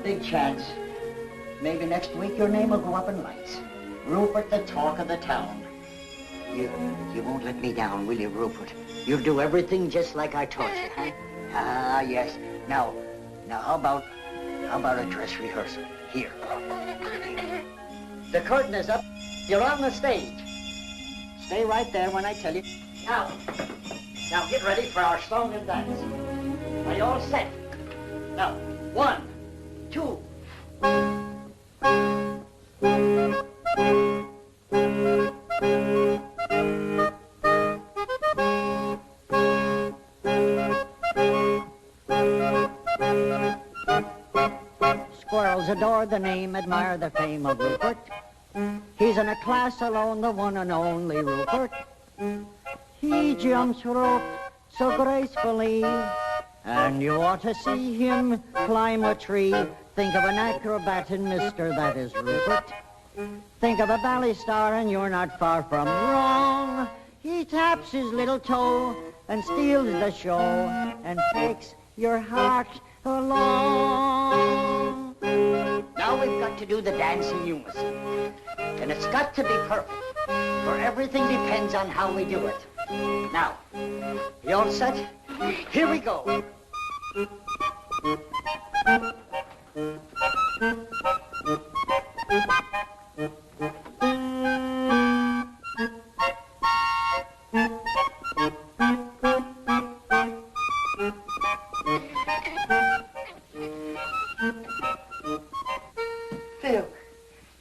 big chance. Maybe next week your name will go up in lights. Rupert, the talk of the town. You won't let me down, will you, Rupert? You'll do everything just like I taught you, huh? Ah, yes. Now, how about a dress rehearsal? Here. The curtain is up. You're on the stage. Stay right there when I tell you. Now get ready for our song and dance. Are you all set? Now, 1, 2. Squirrels adore the name, admire the fame of Rupert. He's in a class alone, the one and only Rupert. He jumps rope so gracefully, and you ought to see him climb a tree. Think of an acrobat in Mister, that is Rupert. Think of a ballet star and you're not far from wrong. He taps his little toe and steals the show and takes your heart along. Now we've got to do the dance in unison. And it's got to be perfect, for everything depends on how we do it. Now, you all set? Here we go.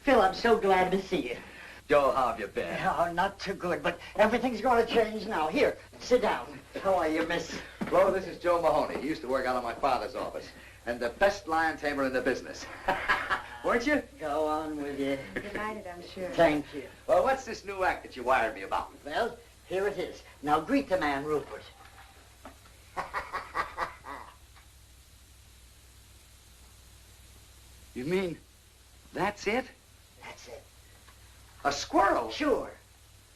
Phil, I'm so glad to see you. Joe, how have you been? Oh, not too good, but everything's going to change now. Here, sit down. How are you, miss? Flo, this is Joe Mahoney. He used to work out of my father's office. And the best lion tamer in the business. Weren't you? Go on with you. Delighted, I'm sure. Thank you. Well, what's this new act that you wired me about? Well, here it is. Now greet the man, Rupert. You mean that's it? That's it. A squirrel? Sure.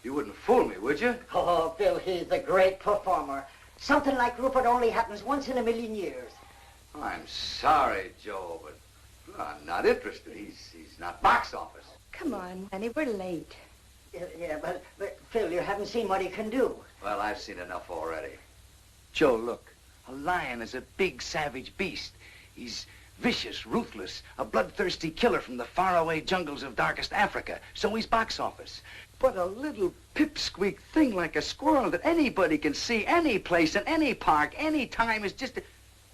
You wouldn't fool me, would you? Oh, Bill, he's the great performer. Something like Rupert only happens once in a million years. I'm sorry, Joe, but I'm not interested. He's not box office. Come on, honey, we're late. Yeah, but Phil, you haven't seen what he can do. Well, I've seen enough already. Joe, look. A lion is a big, savage beast. He's vicious, ruthless, a bloodthirsty killer from the faraway jungles of darkest Africa. So he's box office. But a little pipsqueak thing like a squirrel that anybody can see any place, in any park, any time is just...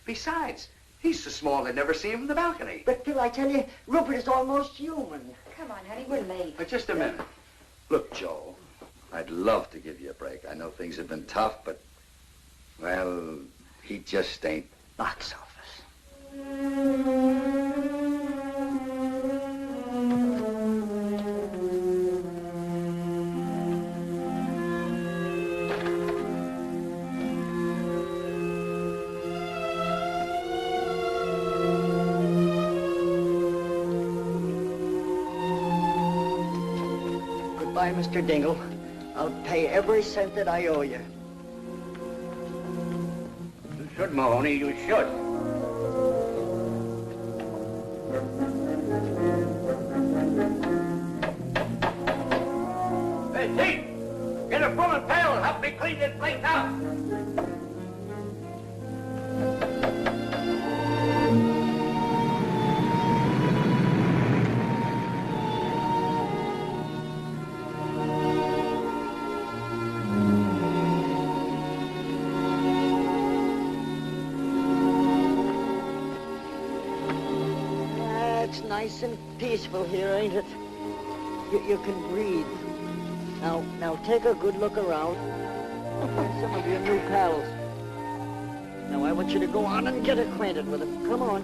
Besides, he's so small they'd never see him from the balcony. But, Phil, I tell you, Rupert is almost human. Come on, honey, we're late. But just a minute. Look, Joe, I'd love to give you a break. I know things have been tough, but, well, he just ain't box office. Goodbye, Mr. Dingle. I'll pay every cent that I owe you. You should, Mahoney, you should. Hey, Pete! Get a broom and pail and help me clean this place out! Nice and peaceful here, ain't it? You can breathe. Now take a good look around. Some of your new pals. Now I want you to go on and get acquainted with them. Come on.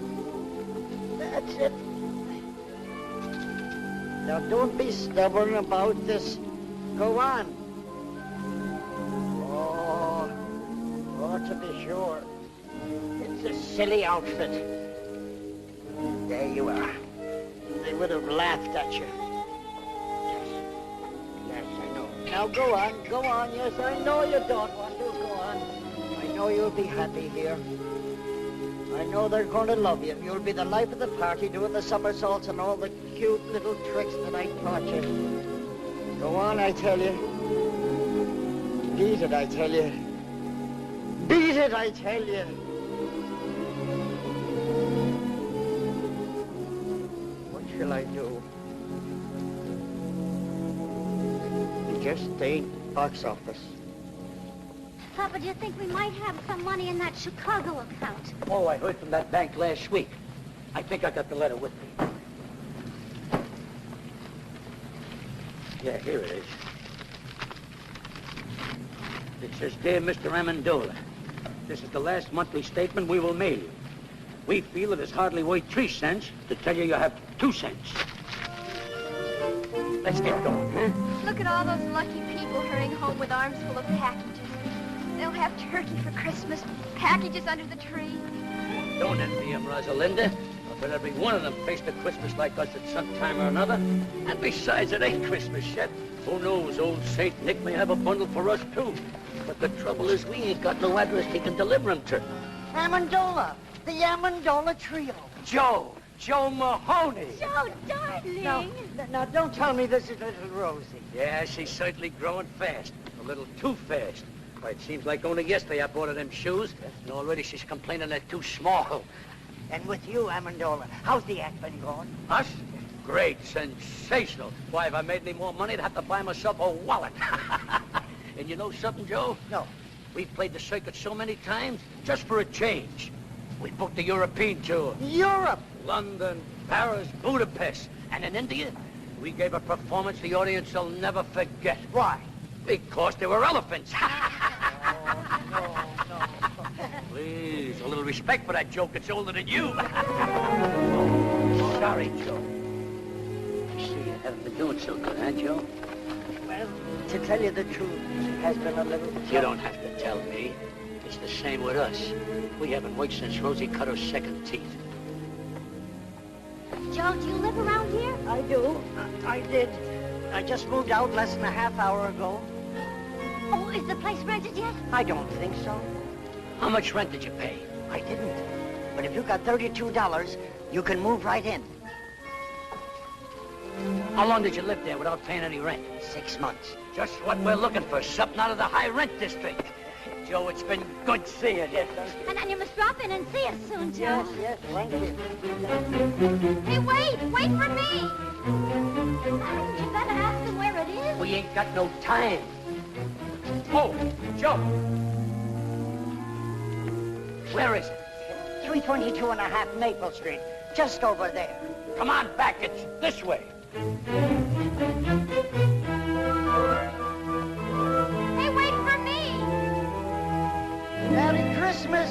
That's it. Now don't be stubborn about this. Go on. Oh, to be sure. It's a silly outfit. There you are. They would have laughed at you. Yes, I know. Now go on. Yes, I know you don't want to. Go on. I know you'll be happy here. I know they're going to love you. You'll be the life of the party doing the somersaults and all the cute little tricks that I taught you. Go on, I tell you. Beat it, I tell you. Beat it, I tell you. What shall I do? It just ain't box office. Papa, do you think we might have some money in that Chicago account? Oh, I heard from that bank last week. I think I got the letter with me. Yeah, here it is. It says, Dear Mr. Amendola, this is the last monthly statement we will mail you. We feel it is hardly worth 3 cents to tell you you have 2 cents. Let's get going, huh? Look at all those lucky people hurrying home with arms full of packages. They'll have turkey for Christmas, packages under the tree. Don't envy him, Rosalinda. I bet every one of them faced a Christmas like us at some time or another. And besides, it ain't Christmas yet. Who knows, old Saint Nick may have a bundle for us, too. But the trouble is we ain't got no address he can deliver them to. Amendola, the Amendola trio. Joe Mahoney. Joe, darling. Now, don't tell me this is little Rosie. Yeah, she's certainly growing fast. A little too fast. Why, it seems like only yesterday I bought her them shoes, and already she's complaining they're too small. And with you, Amendola, how's the act been going? Us? Great, sensational. Why, if I made any more money, I'd have to buy myself a wallet. And you know something, Joe? No. We've played the circuit so many times, just for a change. We booked the European tour. Europe! London, Paris, Budapest. And in India, we gave a performance the audience will never forget. Why? Because they were elephants. No. Please, a little respect for that joke. It's older than you. Oh, sorry, Joe. I see you haven't been doing so good, huh, Joe? Well, to tell you the truth, it has been a little... You don't have to tell me. It's the same with us. We haven't worked since Rosie cut her second teeth. Joe, do you live around here? I do. I did. I just moved out less than a half hour ago. Oh, is the place rented yet? I don't think so. How much rent did you pay? I didn't. But if you got $32, you can move right in. How long did you live there without paying any rent? 6 months. Just what we're looking for, something out of the high rent district. Joe, it's been good seeing you. And you must drop in and see us soon, Joe. Yes, thank you. Hey, wait for me. You better ask him where it is. We ain't got no time. Oh, Joe. Where is it? 322 and a half Maple Street, just over there. Come on back, it's this way. Hey, wait for me. Merry Christmas.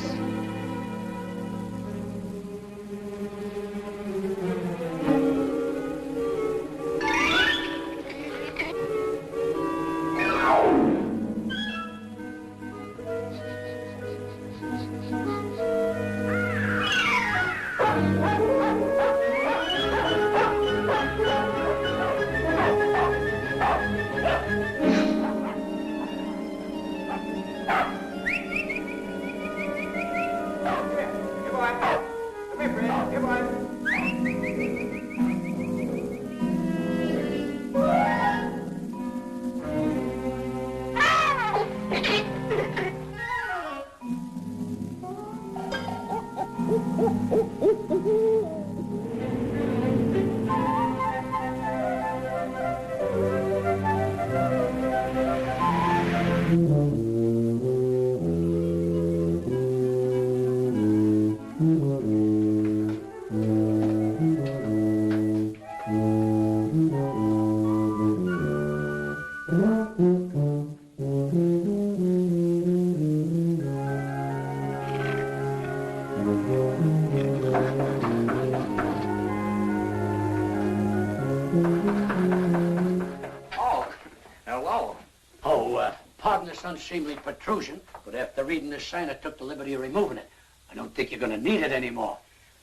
Unseemly protrusion, but after reading this sign, I took the liberty of removing it. I don't think you're going to need it anymore.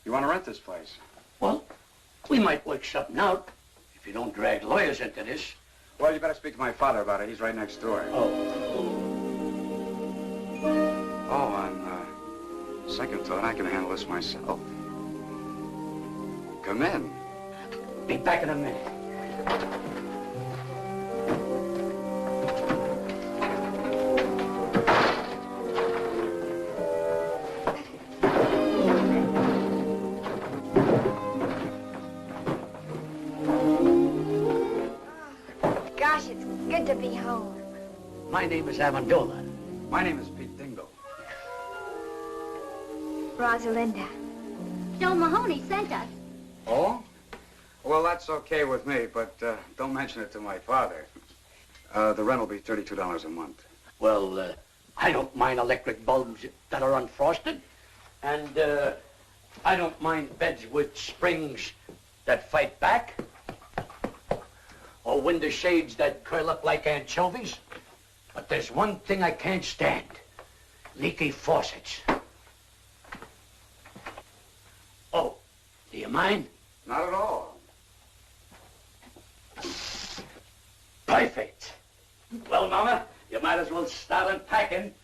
You want to rent this place? Well, we might work something out if you don't drag lawyers into this. Well, you better speak to my father about it. He's right next door. Oh. Oh, and Second thought, I can handle this myself. Come in. Be back in a minute. Gosh, it's good to be home. My name is Amendola. My name is Pete Dingle. Rosalinda. Joe Mahoney sent us. Oh? Well, that's okay with me, but don't mention it to my father. The rent will be $32 a month. Well, I don't mind electric bulbs that are unfrosted. And I don't mind beds with springs that fight back. Or window shades that curl up like anchovies. But there's one thing I can't stand. Leaky faucets. Oh, do you mind? Not at all. Perfect. Well, Mama, you might as well start unpacking.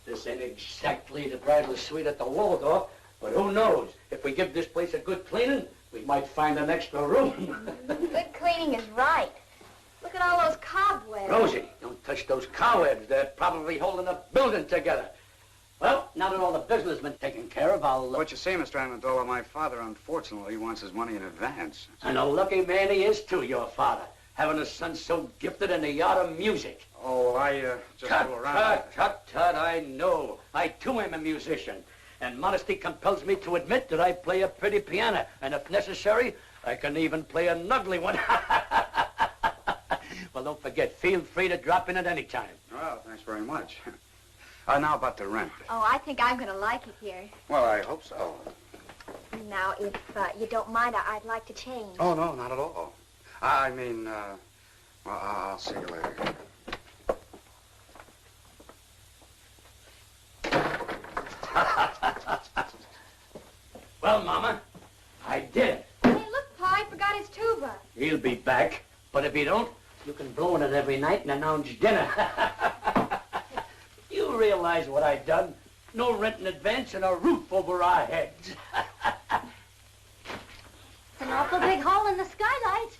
This ain't exactly the bridal suite at the Waldorf, but who knows? If we give this place a good cleaning, we might find an extra room. Good cleaning is right. Look at all those cobwebs. Rosie, don't touch those cobwebs. They're probably holding the building together. Well, now that all the business has been taken care of, I'll... What you see, Mr. Amendola, my father, unfortunately, wants his money in advance. And a lucky man he is, too, your father. Having a son so gifted in the art of music. Oh, I just go around. Tut, I know. I, too, am a musician. And modesty compels me to admit that I play a pretty piano. And if necessary, I can even play an ugly one. Well, don't forget, feel free to drop in at any time. Well, thanks very much. Now about the rent. Oh, I think I'm going to like it here. Well, I hope so. Now, if you don't mind, I'd like to change. Oh, no, not at all. I mean, well, I'll see you later. Well, Mama, I did it. Hey, look, Pa, I forgot his tuba. He'll be back. But if you don't, you can blow in it every night and announce dinner. You realize what I've done? No rent in advance and a roof over our heads. It's an awful big hole in the skylight.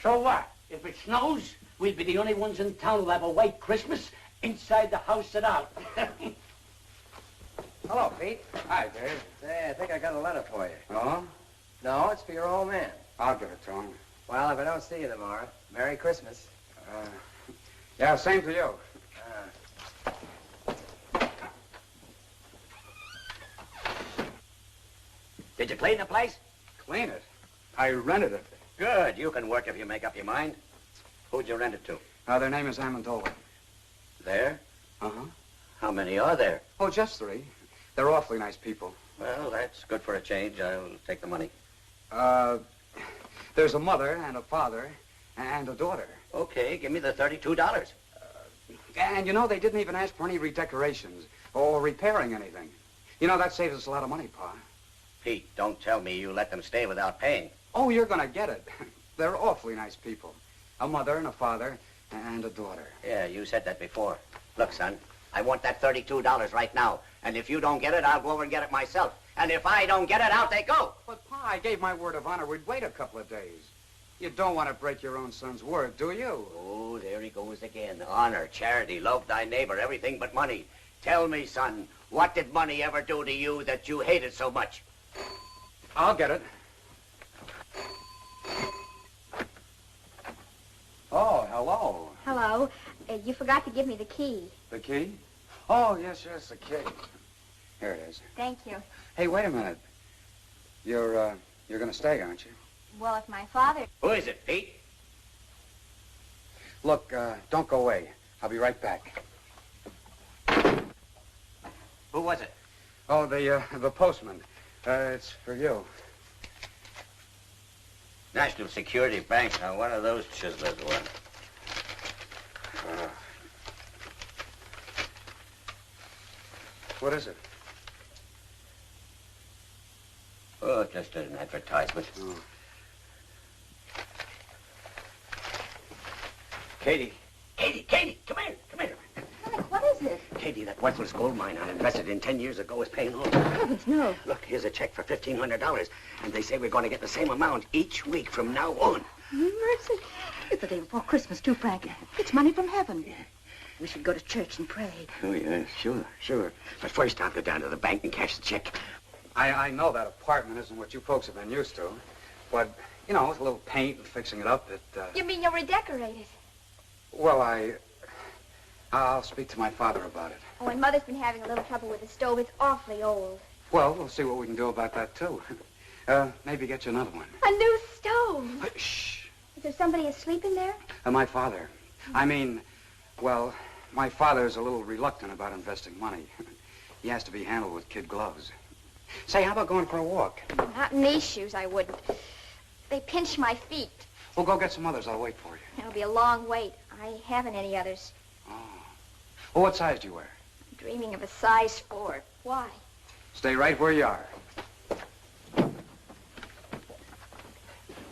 So what? If it snows, we'll be the only ones in town who'll have a white Christmas inside the house and out. Hello, Pete. Hi, Dave. Say, I think I got a letter for you. Oh? No, it's for your old man. I'll give it to him. Well, if I don't see you tomorrow, Merry Christmas. Yeah, same to you. Did you clean the place? Clean it. I rented it. Good. You can work if you make up your mind. Who'd you rent it to? Their name is Amendola. There? Uh-huh. How many are there? Oh, just 3. They're awfully nice people. Well, that's good for a change. I'll take the money. There's a mother and a father and a daughter. Okay, give me the $32. And, you know, they didn't even ask for any redecorations or repairing anything. You know, that saves us a lot of money, Pa. Pete, don't tell me you let them stay without paying. Oh, you're gonna get it. They're awfully nice people. A mother and a father and a daughter. Yeah, you said that before. Look, son, I want that $32 right now. And if you don't get it, I'll go over and get it myself. And if I don't get it, out they go. But, Pa, I gave my word of honor we'd wait a couple of days. You don't want to break your own son's word, do you? Oh, there he goes again. Honor, charity, love thy neighbor, everything but money. Tell me, son, what did money ever do to you that you hated so much? I'll get it. Oh, hello. Hello. You forgot to give me the key. The key? Oh, yes, the key. Here it is. Thank you. Hey, wait a minute. You're gonna stay, aren't you? Well, if my father... Who is it, Pete? Look, don't go away. I'll be right back. Who was it? Oh, the postman. It's for you. National Security Bank. Now, what are those chiselers worth? What is it? Oh, just an advertisement. Oh. Katie, come here. Frank, what is it? Katie, that worthless gold mine I invested in 10 years ago is paying off. Heavens, no. Look, here's a check for $1,500, and they say we're going to get the same amount each week from now on. Mercy. It's the day before Christmas, too, Frank. It's money from heaven. We should go to church and pray. Oh, yeah, sure. But first I'll go down to the bank and cash the check. I know that apartment isn't what you folks have been used to, but, you know, with a little paint and fixing it up, You mean you'll redecorate it? Well, I'll speak to my father about it. Oh, and Mother's been having a little trouble with the stove. It's awfully old. Well, we'll see what we can do about that, too. Maybe get you another one. A new stove. Shh. Is there somebody asleep in there? My father. I mean, well, my father's a little reluctant about investing money. He has to be handled with kid gloves. Say, how about going for a walk? Not in these shoes, I wouldn't. They pinch my feet. We'll go get some others. I'll wait for you. It'll be a long wait. I haven't any others. Oh. Well, what size do you wear? I'm dreaming of a size 4. Why? Stay right where you are.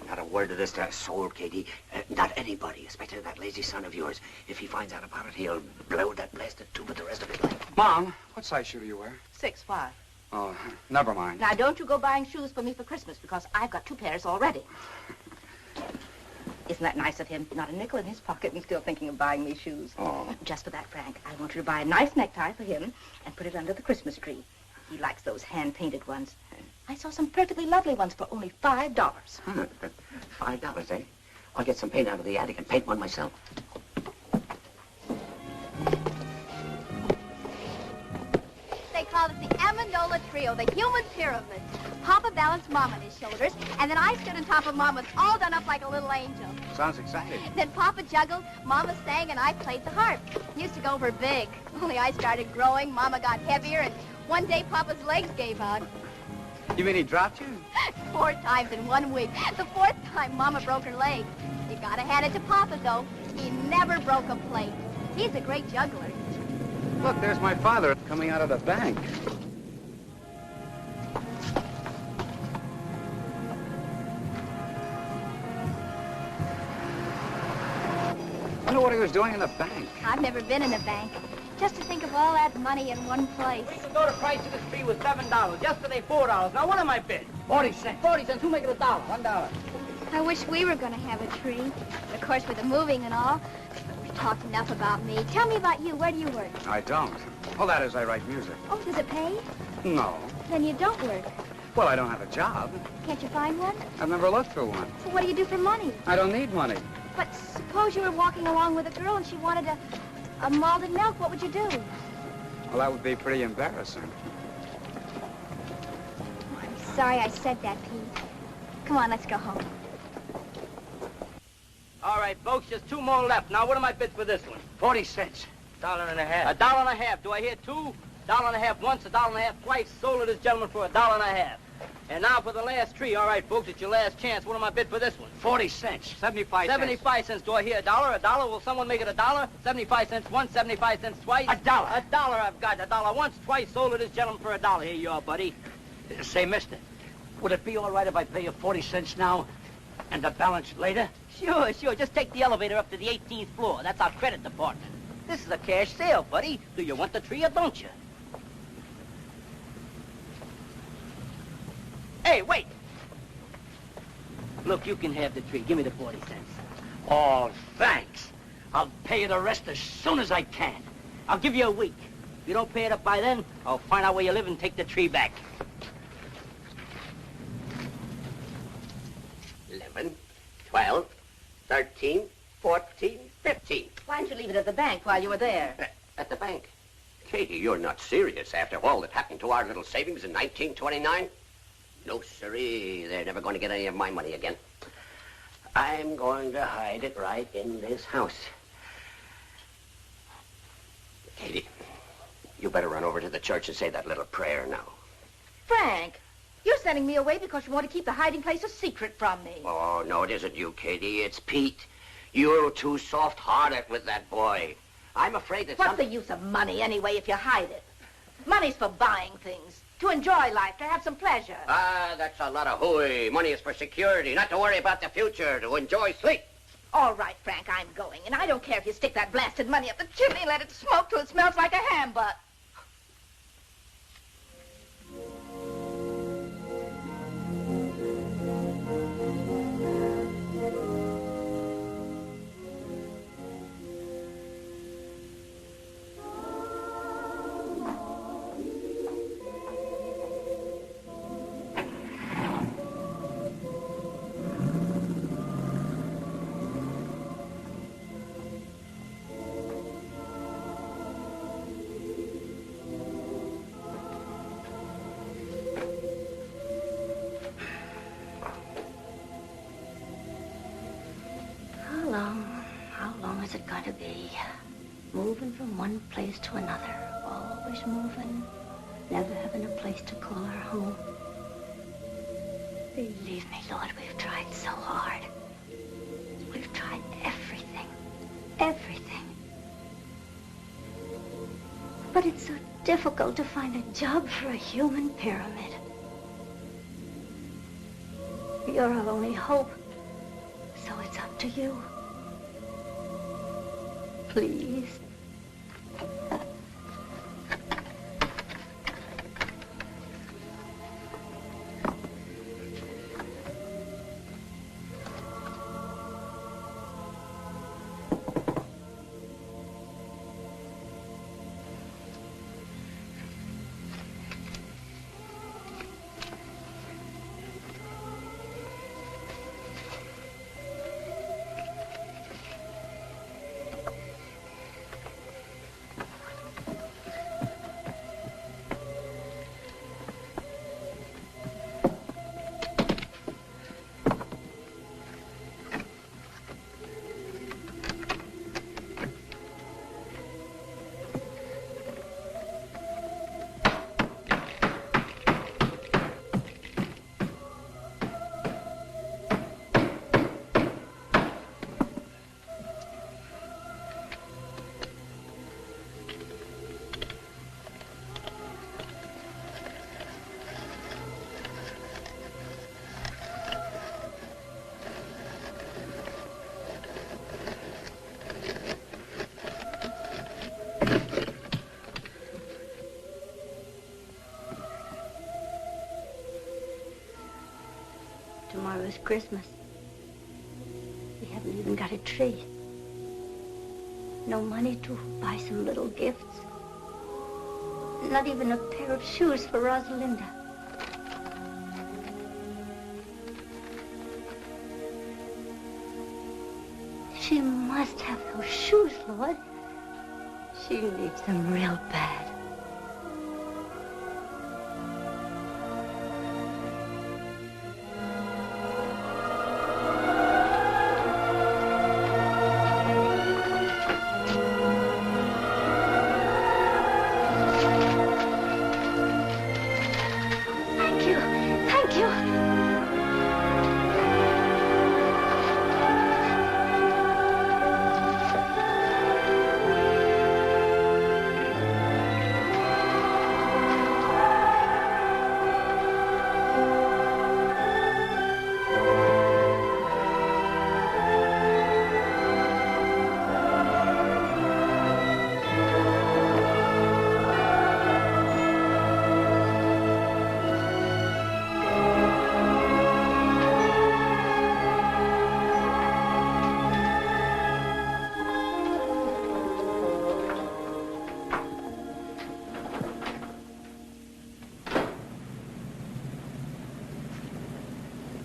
Not a word of this to a soul, Katie. Not anybody, especially that lazy son of yours. If he finds out about it, he'll blow that blasted tube the rest of his life. Mom, what size shoe do you wear? 6'5". Oh, never mind. Now, don't you go buying shoes for me for Christmas, because I've got 2 pairs already. Isn't that nice of him? Not a nickel in his pocket and still thinking of buying me shoes. Oh. Just for that, Frank, I want you to buy a nice necktie for him and put it under the Christmas tree. He likes those hand-painted ones. I saw some perfectly lovely ones for only $5. Huh, $5, eh? I'll get some paint out of the attic and paint one myself. They called it the Amendola Trio, the human pyramid. Papa balanced Mom on his shoulders, and then I stood on top of Mama's, all done up like a little angel. Sounds exciting. Then Papa juggled, Mama sang, and I played the harp. Used to go for big. Only I started growing, Mama got heavier, and one day Papa's legs gave out. You mean he dropped you? 4 times in 1 week. The 4th time, Mama broke her leg. You gotta hand it to Papa, though. He never broke a plate. He's a great juggler. Look, there's my father coming out of the bank. I wonder what he was doing in the bank. I've never been in a bank. Just to think of all that money in one place. We can go to price of this tree was $7. Yesterday, $4. Now, what am I bid? 40 cents. 40 cents. Who make it $1? $1. I wish we were gonna have a tree. Of course, with the moving and all. We've talked enough about me. Tell me about you. Where do you work? I don't. Well, that is, I write music. Oh, does it pay? No. Then you don't work. Well, I don't have a job. Can't you find one? I've never looked for one. So what do you do for money? I don't need money. But suppose you were walking along with a girl and she wanted a malted milk. What would you do? Well, that would be pretty embarrassing. Oh, I'm sorry I said that, Pete. Come on, let's go home. All right, folks, just 2 more left. Now, what am I bid for this one? 40 cents. $1.50. $1.50. Do I hear 2? $1.50 once, $1.50 twice. Sold to this gentleman for $1.50. And now for the last tree. All right, folks, it's your last chance. What am I bid for this one? 40 cents. 75 cents. 75 cents. Do I hear $1? $1? Will someone make it $1? 75 cents once, 75 cents twice. $1. $1 I've got. $1 once, twice. Sold to this gentleman for $1. Here you are, buddy. Say, mister, would it be all right if I pay you 40 cents now and the balance later? Sure. Just take the elevator up to the 18th floor. That's our credit department. This is a cash sale, buddy. Do you want the tree or don't you? Hey, wait. Look, you can have the tree. Give me the 40 cents. Oh, thanks. I'll pay you the rest as soon as I can. I'll give you a week. If you don't pay it up by then, I'll find out where you live and take the tree back. 11, 12, 13, 14, 15. Why didn't you leave it at the bank while you were there? At the bank. Katie, you're not serious after all that happened to our little savings in 1929? No, sirree. They're never going to get any of my money again. I'm going to hide it right in this house. Katie, you better run over to the church and say that little prayer now. Frank, you're sending me away because you want to keep the hiding place a secret from me. Oh, no, it isn't you, Katie. It's Pete. You're too soft-hearted with that boy. I'm afraid that What's the use of money, anyway, if you hide it? Money's for buying things, to enjoy life, to have some pleasure. Ah, that's a lot of hooey. Money is for security, not to worry about the future, to enjoy sleep. All right, Frank, I'm going. And I don't care if you stick that blasted money up the chimney and let it smoke till it smells like a ham butt. How long is it going to be? Moving from one place to another, always moving, never having a place to call our home. Believe me, Lord, we've tried so hard. We've tried everything, everything. But it's so difficult to find a job for a human pyramid. You're our only hope, so it's up to you. Please. Tomorrow's Christmas. We haven't even got a tree. No money to buy some little gifts. Not even a pair of shoes for Rosalinda. She must have those shoes, Lord. She needs them real bad.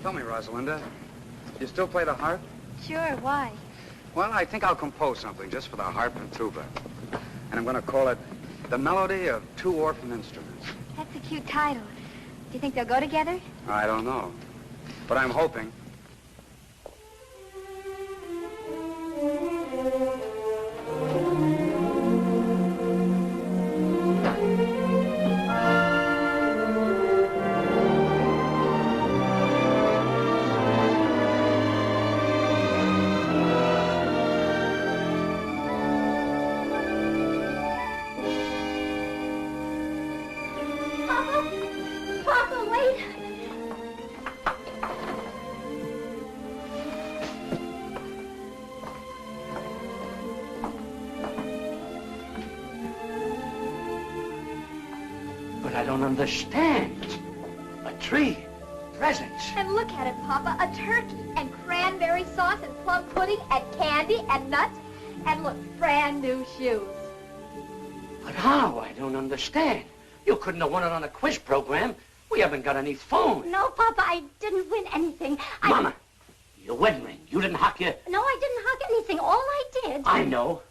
Tell me, Rosalinda, you still play the harp? Sure, why? Well, I think I'll compose something just for the harp and tuba. And I'm going to call it The Melody of Two Orphan Instruments. That's a cute title. Do you think they'll go together? I don't know, but I'm hoping. don't understand. A tree. Presents. And look at it, Papa. A turkey and cranberry sauce and plum pudding and candy and nuts. And look, brand new shoes. But how? I don't understand. You couldn't have won it on a quiz program. We haven't got any phone. No, Papa, I didn't win anything. Mama, your wedding ring. You didn't hock your... No, I didn't hock anything. All I did... I know.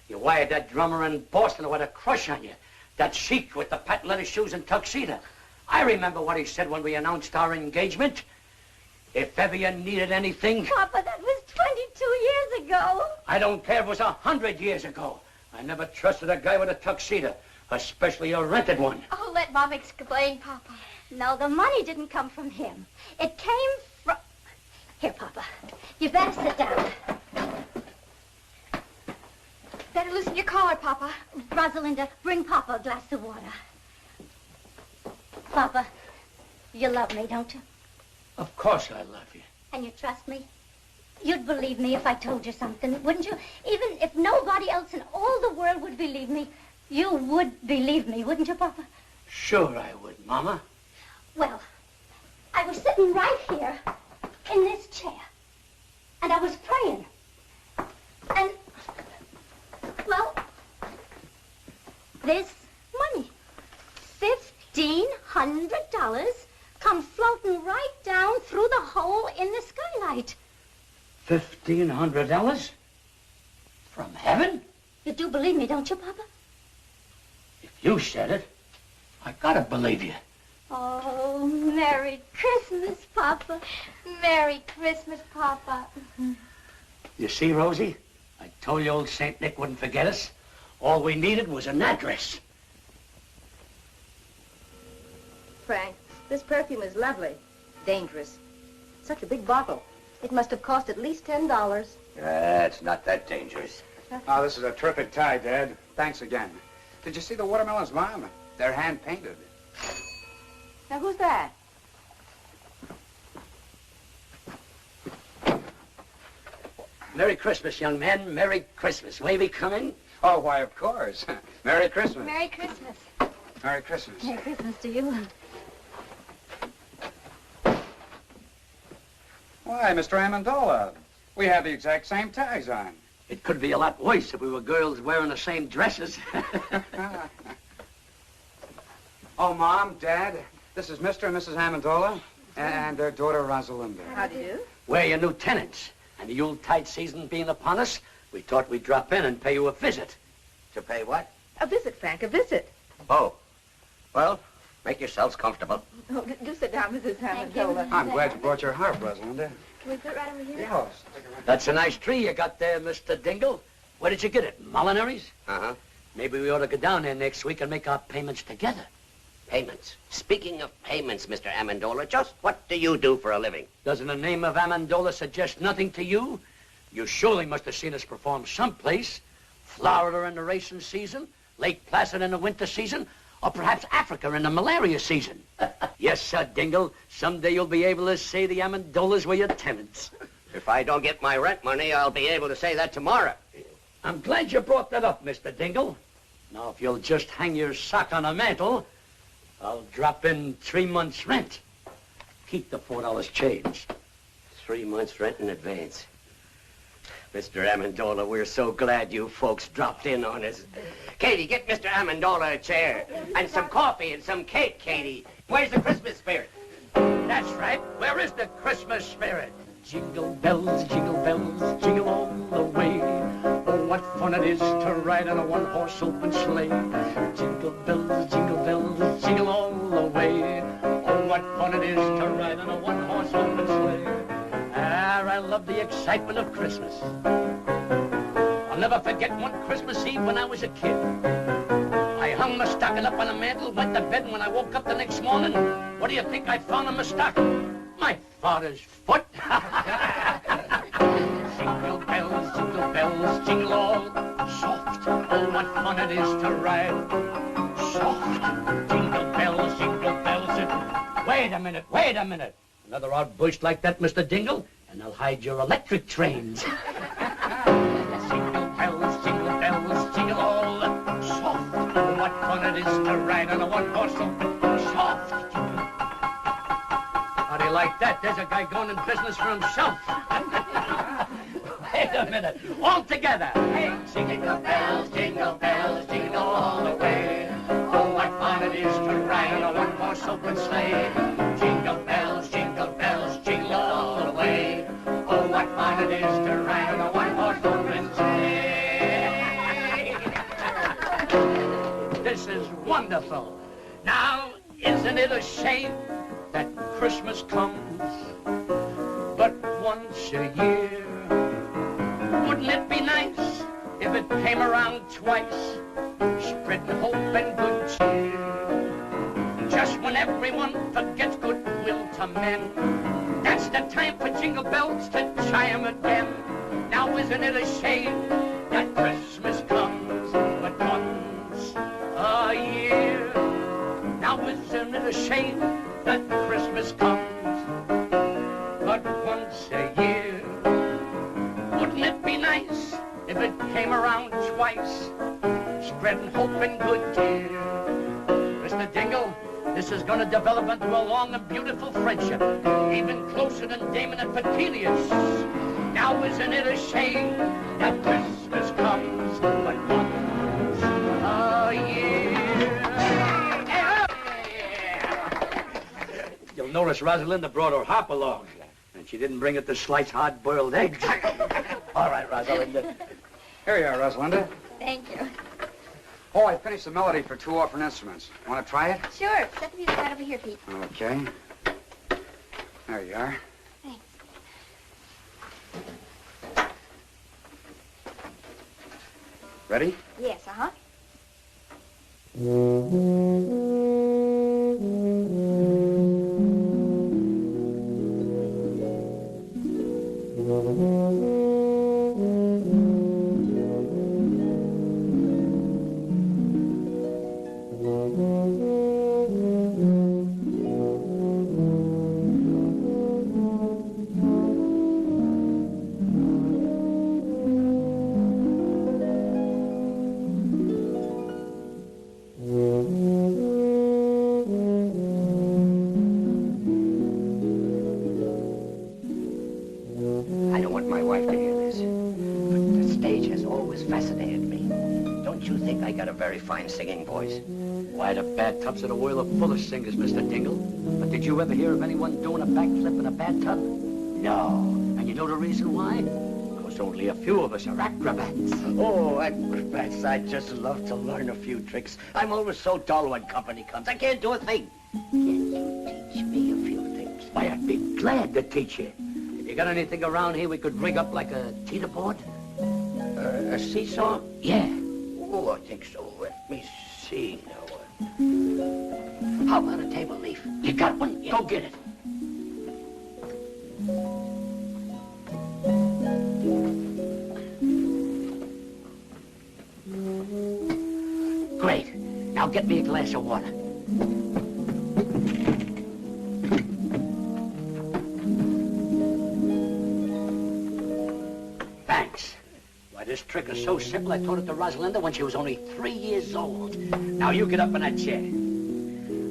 You wired that drummer in Boston who had a crush on you. That sheik with the patent leather shoes and tuxedo. I remember what he said when we announced our engagement. If ever you needed anything... Papa, that was 22 years ago. I don't care if it was 100 years ago. I never trusted a guy with a tuxedo, especially a rented one. Oh, let Mom explain, Papa. No, the money didn't come from him. It came from... Here, Papa. You better sit down. Better loosen your collar, Papa. Rosalinda, bring Papa a glass of water. Papa, you love me, don't you? Of course I love you. And you trust me? You'd believe me if I told you something, wouldn't you? Even if nobody else in all the world would believe me, you would believe me, wouldn't you, Papa? Sure I would, Mama. Well, I was sitting right here in this chair, and I was praying. And, well, this money, $1,500, come floating right down through the hole in the skylight. $1,500? From heaven? You do believe me, don't you, Papa? If you said it, I gotta believe you. Oh, Merry Christmas, Papa. Merry Christmas, Papa. You see, Rosie? I told you old St. Nick wouldn't forget us. All we needed was an address. Frank, this perfume is lovely. Dangerous. Such a big bottle. It must have cost at least $10. It's not that dangerous. Oh, this is a terrific tie, Dad. Thanks again. Did you see the watermelons, Mom? They're hand-painted. Now, who's that? Merry Christmas, young man. Merry Christmas. Wavy coming? Oh, why, of course. Merry Christmas. Merry Christmas. Merry Christmas. Merry Christmas to you. Why, Mr. Amendola, we have the exact same ties on. It could be a lot worse if we were girls wearing the same dresses. Oh, Mom, Dad, this is Mr. and Mrs. Amendola and their daughter, Rosalinda. How do you do? We're your new tenants. And the Yuletide season being upon us, we thought we'd drop in and pay you a visit. To pay what? A visit, Frank, a visit. Oh. Well, make yourselves comfortable. Oh, do sit down, Mrs. Amendola. I'm glad you brought your harp, Rosalinda. Can we sit right over here? Yeah. That's a nice tree you got there, Mr. Dingle. Where did you get it? Molinari's? Uh-huh. Maybe we ought to go down there next week and make our payments together. Payments. Speaking of payments, Mr. Amendola, just what do you do for a living? Doesn't the name of Amendola suggest nothing to you? You surely must have seen us perform someplace. Florida in the racing season, Lake Placid in the winter season, or perhaps Africa in the malaria season. Yes, sir, Dingle. Someday you'll be able to say the Amendolas were your tenants. If I don't get my rent money, I'll be able to say that tomorrow. I'm glad you brought that up, Mr. Dingle. Now, if you'll just hang your sock on a mantle, I'll drop in 3 months' rent. Keep the $4 change. 3 months' rent in advance. Mr. Amendola, we're so glad you folks dropped in on us. Katie, get Mr. Amendola a chair. And some coffee and some cake, Katie. Where's the Christmas spirit? That's right. Where is the Christmas spirit? Jingle bells, jingle all the way. Oh, what fun it is to ride on a one-horse open sleigh. Jingle bells, jingle all the way. Oh, what fun it is to ride on a one-horse open sleigh. I love the excitement of Christmas. I'll never forget one Christmas Eve when I was a kid. I hung my stocking up on a mantle, went to bed, and when I woke up the next morning, what do you think I found in my stocking? My father's foot. Jingle bells, jingle all soft. Oh, what fun it is to ride soft. Jingle bells, Wait a minute. Another outburst like that, Mr. Dingle, and I'll hide your electric trains. Jingle bells, jingle all soft. Oh, what fun it is to ride on a one-horse open like that, there's a guy going in business for himself. Wait a minute. All together. Hey, jingle bells, jingle all the way. Oh, what fun it is to ride on a one-horse open sleigh. Jingle bells, jingle all the way. Oh, what fun it is to ride on a one-horse open sleigh. This is wonderful. Now, isn't it a shame that Christmas comes but once a year? Wouldn't it be nice if it came around twice, spreading hope and good cheer? Just when everyone forgets goodwill to men, that's the time for jingle bells to chime again. Now isn't it a shame that Christmas comes but once a year? Now isn't it a shame that Christmas comes but once a year? Wouldn't it be nice if it came around twice, spreading hope and good cheer? Mr. Dingle, this is going to develop into a long and beautiful friendship, even closer than Damon and Petilius. Now isn't it a shame that Christmas comes but once a year? You'll notice Rosalinda brought her hop along, and she didn't bring it to slice hard-boiled eggs. All right, Rosalinda. Here you are, Rosalinda. Thank you. Oh, I finished the melody for 2 orphan instruments. Want to try it? Sure. Set the music right over here, Pete. Okay. There you are. Thanks. Ready? Yes, uh-huh. I don't want my wife to hear this, but the stage has always fascinated me. Don't you think I got a very fine singing voice? Why, the bathtubs of the world are full of singers, Mr. Dingle. But did you ever hear of anyone doing a backflip in a bathtub? No. And you know the reason why? Because only a few of us are acrobats. Oh, acrobats, I'd just love to learn a few tricks. I'm always so dull when company comes. I can't do a thing. Can you teach me a few things? Why, I'd be glad to teach you. You got anything around here we could rig up like a teeter-board? A seesaw? Yeah. Oh, I think so. Let me see now. How about a table leaf? You got one? Yeah. Go get it. Great. Now get me a glass of water. Thanks. Why, this trick is so simple, I taught it to Rosalinda when she was only 3 years old. Now you get up in that chair.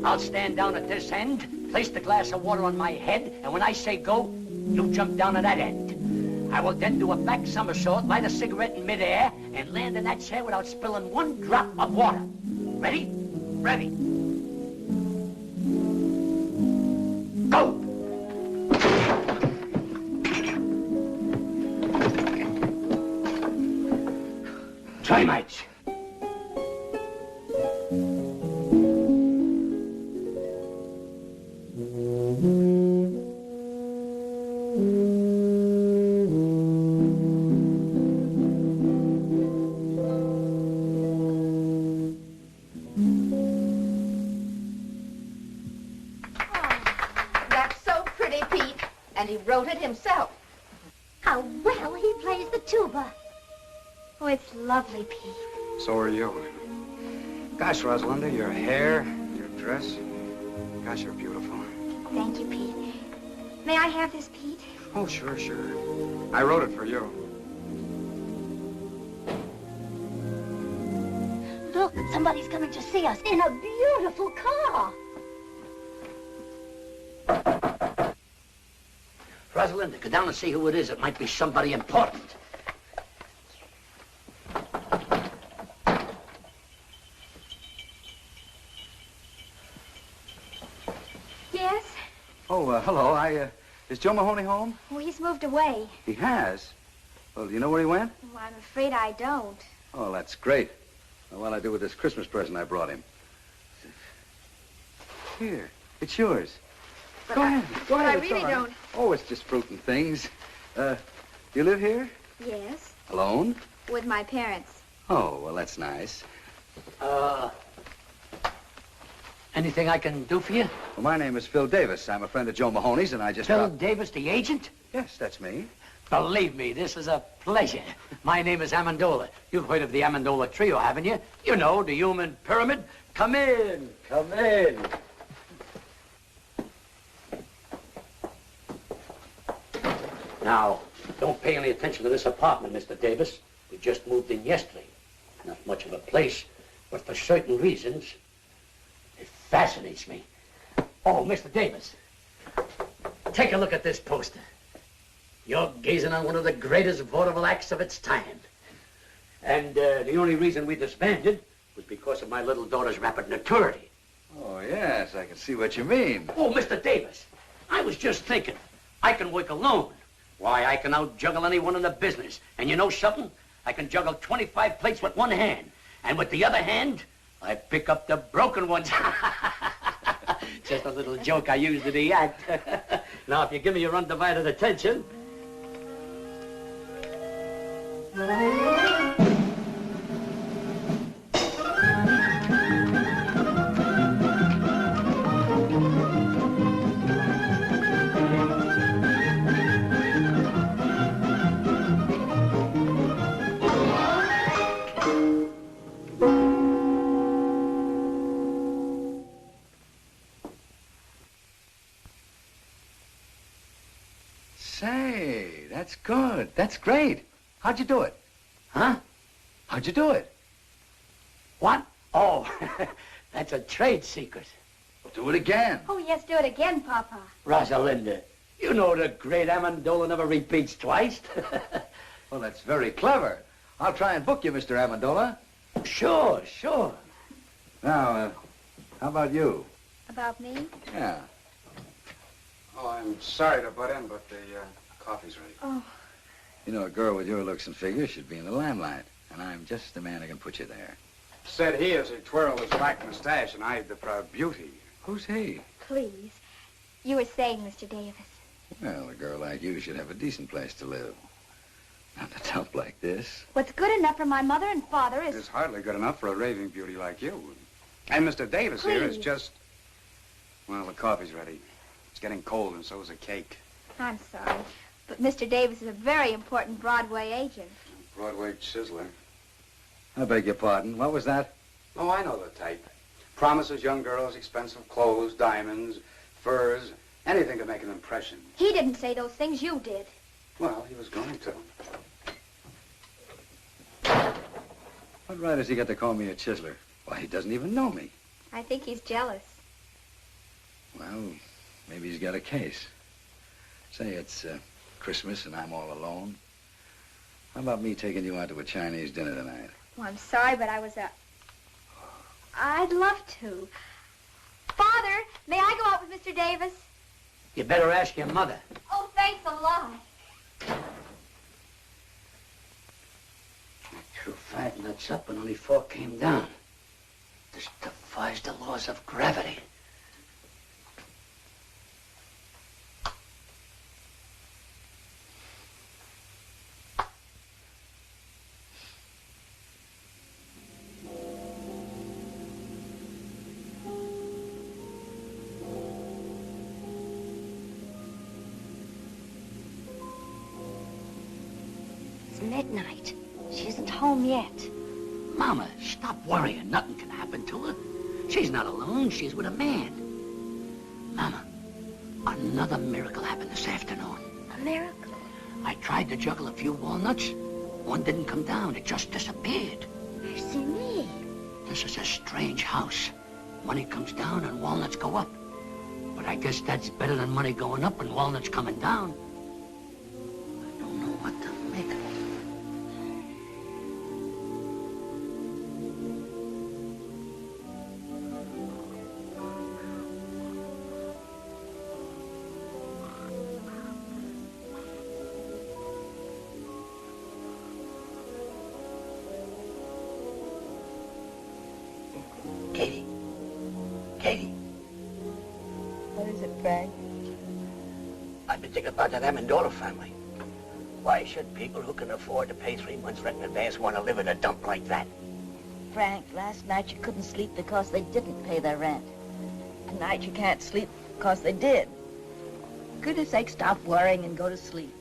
I'll stand down at this end, place the glass of water on my head, and when I say go, you jump down at that end. I will then do a back somersault, light a cigarette in midair, and land in that chair without spilling one drop of water. Ready? Ready. Go! Try, mates. That's so pretty, Pete. And he wrote it himself. How well he plays the tuba. Oh, it's lovely, Pete. So are you. Gosh, Rosalinda, your hair, your dress. Gosh, you're beautiful. Thank you, Pete. May I have this, Pete? Oh, sure, sure. I wrote it for you. Look, somebody's coming to see us in a beautiful car. Rosalind, go down and see who it is. It might be somebody important. Yes? Oh, hello. Is Joe Mahoney home? Well, he's moved away. He has? Well, do you know where he went? Well, I'm afraid I don't. Oh, that's great. Well, what'll I do with this Christmas present I brought him? Here, it's yours. But Go ahead. Go ahead. I it's really all right. don't. Oh, it's just fruit and things. You live here? Yes, Alone? with my parents. Oh, well, that's nice. Anything I can do for you? Well, my name is Phil Davis. I'm a friend of Joe Mahoney's, and I just... Phil Davis, the agent? Yes, that's me. Believe me, this is a pleasure. My name is Amendola. You've heard of the Amendola trio, haven't you? You know, the human pyramid. Come in. Come in. Now, don't pay any attention to this apartment, Mr. Davis. We just moved in yesterday. Not much of a place, but for certain reasons, it fascinates me. Oh, Mr. Davis, take a look at this poster. You're gazing on one of the greatest vaudeville acts of its time. And the only reason we disbanded was because of my little daughter's rapid maturity. Oh, yes, I can see what you mean. Oh, Mr. Davis, I was just thinking, I can work alone. Why, I can out-juggle anyone in the business. And you know something? I can juggle 25 plates with one hand. And with the other hand, I pick up the broken ones. Just a little joke I used in the act. Now, if you give me your undivided attention... Say, that's good. That's great. How'd you do it? Huh? How'd you do it? What? Oh, that's a trade secret. Well, do it again. Oh, yes, do it again, Papa. Rosalinda, you know the great Amendola never repeats twice. Well, that's very clever. I'll try and book you, Mr. Amendola. Sure, sure. Now, how about you? About me? Yeah. Oh, I'm sorry to butt in, but the coffee's ready. Oh. You know, a girl with your looks and figure should be in the limelight, and I'm just the man who can put you there. Said he as he twirled his black mustache and eyed the proud beauty. Who's he? Please. You were saying, Mr. Davis. Well, a girl like you should have a decent place to live. Not a dump like this. What's good enough for my mother and father is... It's hardly good enough for a raving beauty like you. And Mr. Davis here is Please. just... Well, the coffee's ready. It's getting cold, and so is the cake. I'm sorry, but Mr. Davis is a very important Broadway agent. Broadway chiseler. I beg your pardon. What was that? Oh, I know the type. Promises young girls expensive clothes, diamonds, furs, anything to make an impression. He didn't say those things, you did. Well, he was going to. What right has he got to call me a chiseler? Why, he doesn't even know me. I think he's jealous. Well, maybe he's got a case. Say it's Christmas and I'm all alone. How about me taking you out to a Chinese dinner tonight? Well, I'm sorry, but I'd love to. Father, may I go out with Mr. Davis? You better ask your mother. Oh, thanks a lot. I threw 5 nuts up and only 4 came down. This defies the laws of gravity. Midnight. She isn't home yet. Mama, stop worrying. Nothing can happen to her. She's not alone. She's with a man. Mama, another miracle happened this afternoon. A miracle. I tried to juggle a few walnuts. One didn't come down. It just disappeared. Mercy me. This is a strange house. Money comes down and walnuts go up. But I guess that's better than money going up and walnuts coming down. What the heck? Katie. Katie. What is it, Frank? I've been thinking about that Amendola family. Why should people who can afford to pay 3 months' rent in advance want to live in a dump like that? Frank, last night you couldn't sleep because they didn't pay their rent. Tonight you can't sleep because they did. For goodness sake, stop worrying and go to sleep.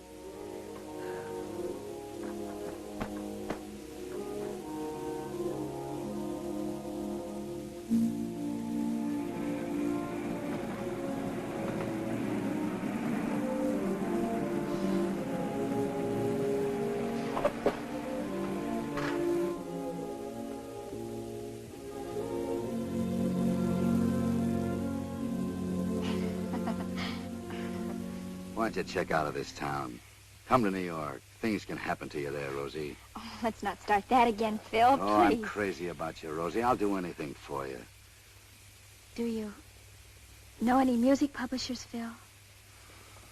Why don't you check out of this town? Come to New York. Things can happen to you there, Rosie. Oh, let's not start that again, Phil, Oh, I'm please. crazy about you, Rosie. I'll do anything for you. Do you know any music publishers, Phil?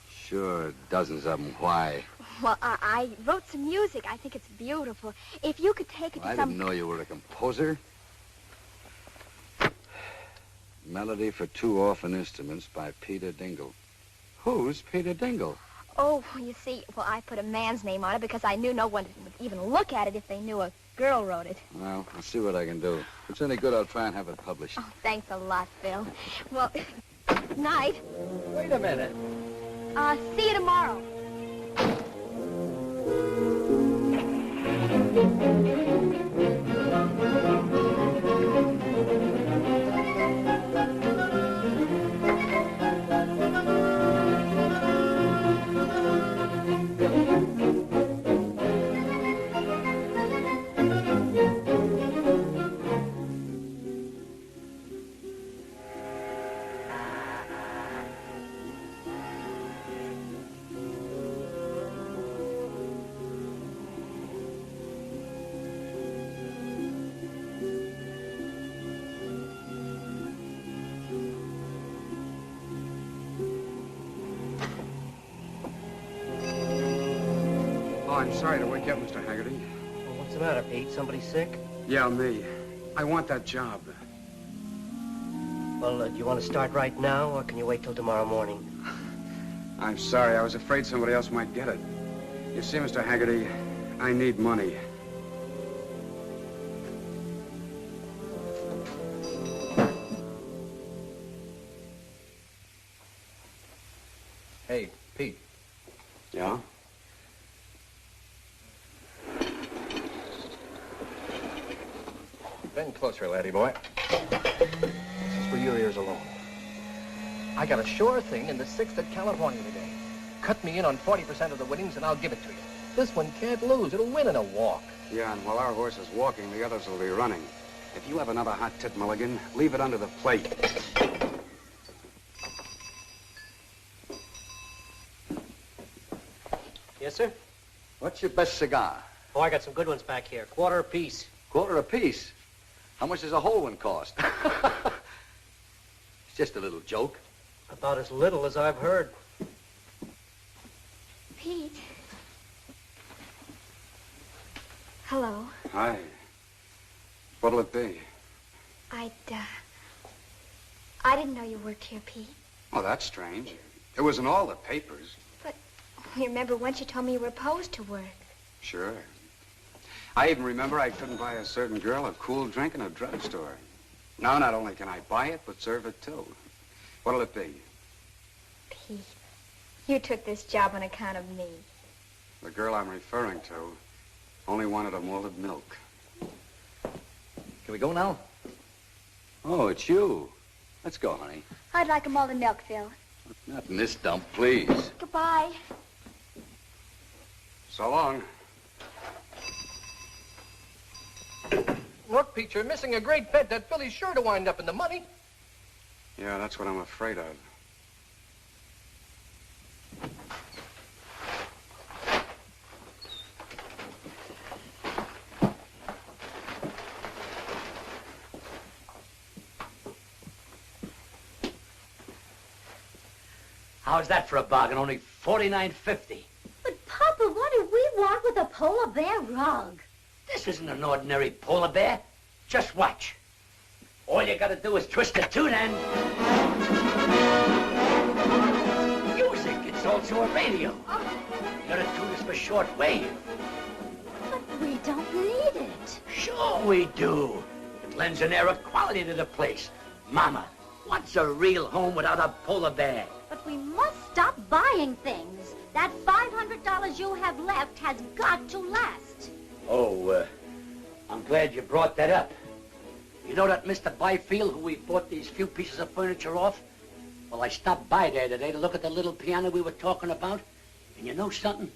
Sure, dozens of them. Why? Well, I wrote some music. I think it's beautiful. If you could take it Well, to I some... didn't know you were a composer. Melody for 2 orphan instruments by Peter Dingle. Who's Peter Dingle? Oh, you see, well, I put a man's name on it because I knew no one would even look at it if they knew a girl wrote it. Well, I'll see what I can do. If it's any good, I'll try and have it published. Oh, thanks a lot, Phil. Well, night. Wait a minute. See you tomorrow. I'm sorry to wake you up, Mr. Haggerty. Well, what's the matter, Pete? Somebody sick? Yeah, me. I want that job. Well, do you want to start right now, or can you wait till tomorrow morning? I'm sorry. I was afraid somebody else might get it. You see, Mr. Haggerty, I need money. Hey, Pete. Yeah? Bend closer, laddie boy. This is for your ears alone. I got a sure thing in the 6th at California today. Cut me in on 40% of the winnings and I'll give it to you. This one can't lose. It'll win in a walk. Yeah, and while our horse is walking, the others will be running. If you have another hot tit, Mulligan, leave it under the plate. Yes, sir? What's your best cigar? Oh, I got some good ones back here. Quarter apiece. Quarter apiece. How much does a whole one cost? It's just a little joke. About as little as I've heard. Pete. Hello. Hi. What'll it be? I didn't know you worked here, Pete. Oh, that's strange. It was in all the papers. But you remember once you told me you were opposed to work. Sure. I even remember I couldn't buy a certain girl a cool drink in a drugstore. Now, not only can I buy it, but serve it, too. What'll it be? Pete, you took this job on account of me. The girl I'm referring to only wanted a malted milk. Can we go now? Oh, it's you. Let's go, honey. I'd like a malted milk, Phil. Not in this dump, please. Goodbye. So long. Look, Pete, you're missing a great bet. That filly's sure to wind up in the money. Yeah, that's what I'm afraid of. How's that for a bargain? Only $49.50. But, Papa, what do we want with a polar bear rug? This isn't an ordinary polar bear. Just watch. All you gotta do is twist the tune and... music. It's also a radio. You gotta tune this for short wave. But we don't need it. Sure we do. It lends an air of quality to the place. Mama, what's a real home without a polar bear? But we must stop buying things. That $500 you have left has got to last. Oh, I'm glad you brought that up. You know that Mr. Byfield who we bought these few pieces of furniture off? Well, I stopped by there today to look at the little piano we were talking about. And you know something?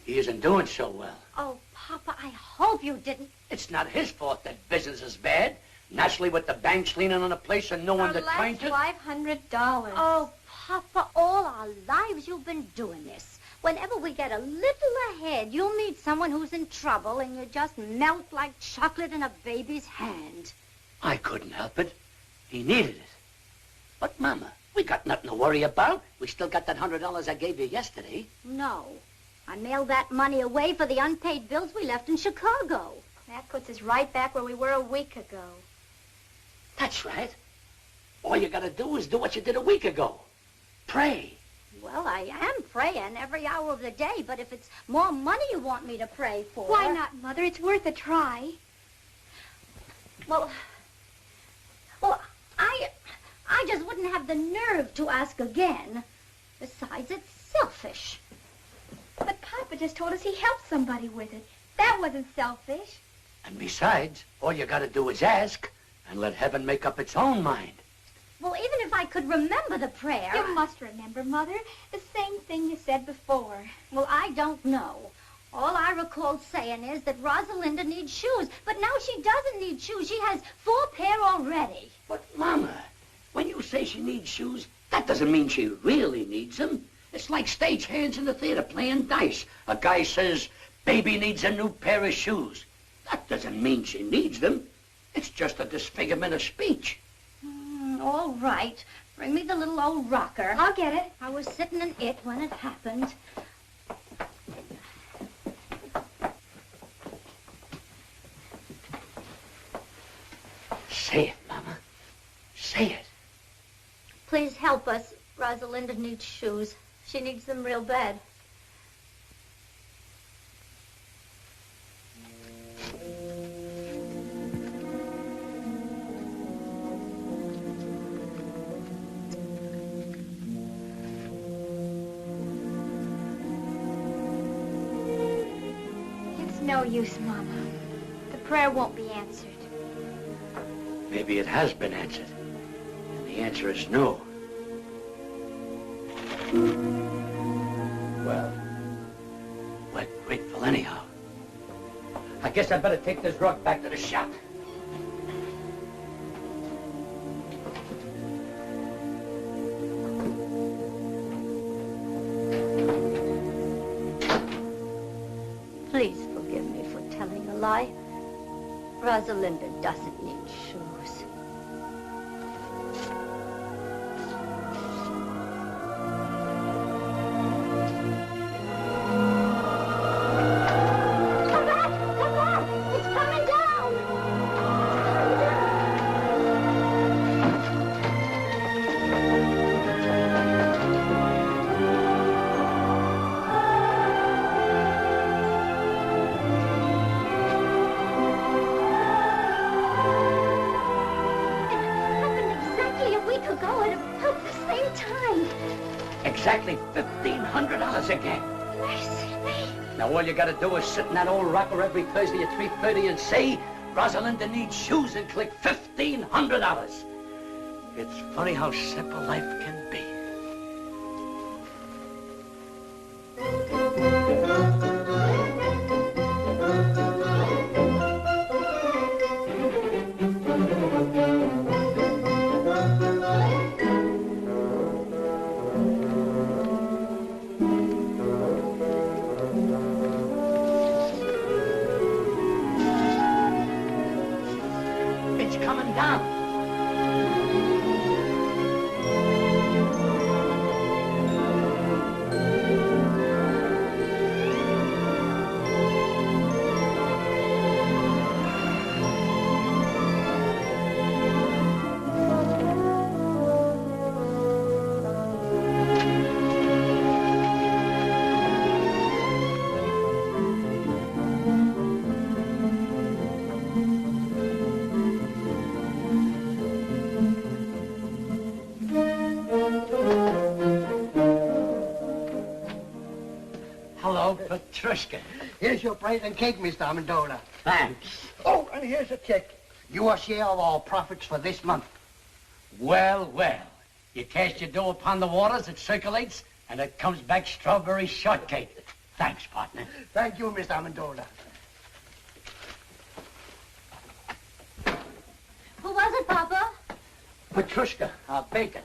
He isn't doing so well. Oh, Papa, I hope you didn't. It's not his fault that business is bad. Naturally, with the banks leaning on the place and no one to train to... $500. Oh, Papa, all our lives you've been doing this. Whenever we get a little ahead, you'll meet someone who's in trouble and you just melt like chocolate in a baby's hand. I couldn't help it. He needed it. But, Mama, we got nothing to worry about. We still got that $100 I gave you yesterday. No. I mailed that money away for the unpaid bills we left in Chicago. That puts us right back where we were a week ago. That's right. All you gotta do is do what you did a week ago. Pray. Well, I am praying every hour of the day, but if it's more money you want me to pray for... Why not, Mother? It's worth a try. Well, I just wouldn't have the nerve to ask again. Besides, it's selfish. But Papa just told us he helped somebody with it. That wasn't selfish. And besides, all you gotta do is ask and let heaven make up its own mind. Well, even if I could remember the prayer... You must remember, Mother. The same thing you said before. Well, I don't know. All I recall saying is that Rosalinda needs shoes. But now she doesn't need shoes. She has 4 pair already. But, Mama, when you say she needs shoes, that doesn't mean she really needs them. It's like stage hands in the theater playing dice. A guy says, baby needs a new pair of shoes. That doesn't mean she needs them. It's just a disfigurement of speech. All right. Bring me the little old rocker. I'll get it. I was sitting in it when it happened. Say it, Mama. Say it. Please help us. Rosalinda needs shoes. She needs them real bad. It's no use, Mama. The prayer won't be answered. Maybe it has been answered. And the answer is no. Well, we're grateful anyhow. I guess I better take this rug back to the shop. Please forgive me for telling a lie. Rosalinda doesn't need shoes. Come back! Come back! It's coming down! Exactly $1,500 again. Mercy me. Now all you gotta do is sit in that old rocker every Thursday at 3:30 and say, Rosalinda needs shoes, and click $1,500. It's funny how simple life can be. Petrushka. Here's your present cake, Mr. Amendola. Thanks. Oh, and here's a check. Your share of our profits for this month. Well, well. You cast your dough upon the waters, it circulates, and it comes back strawberry shortcake. Thanks, partner. Thank you, Mr. Amendola. Who was it, Papa? Petrushka, our baker.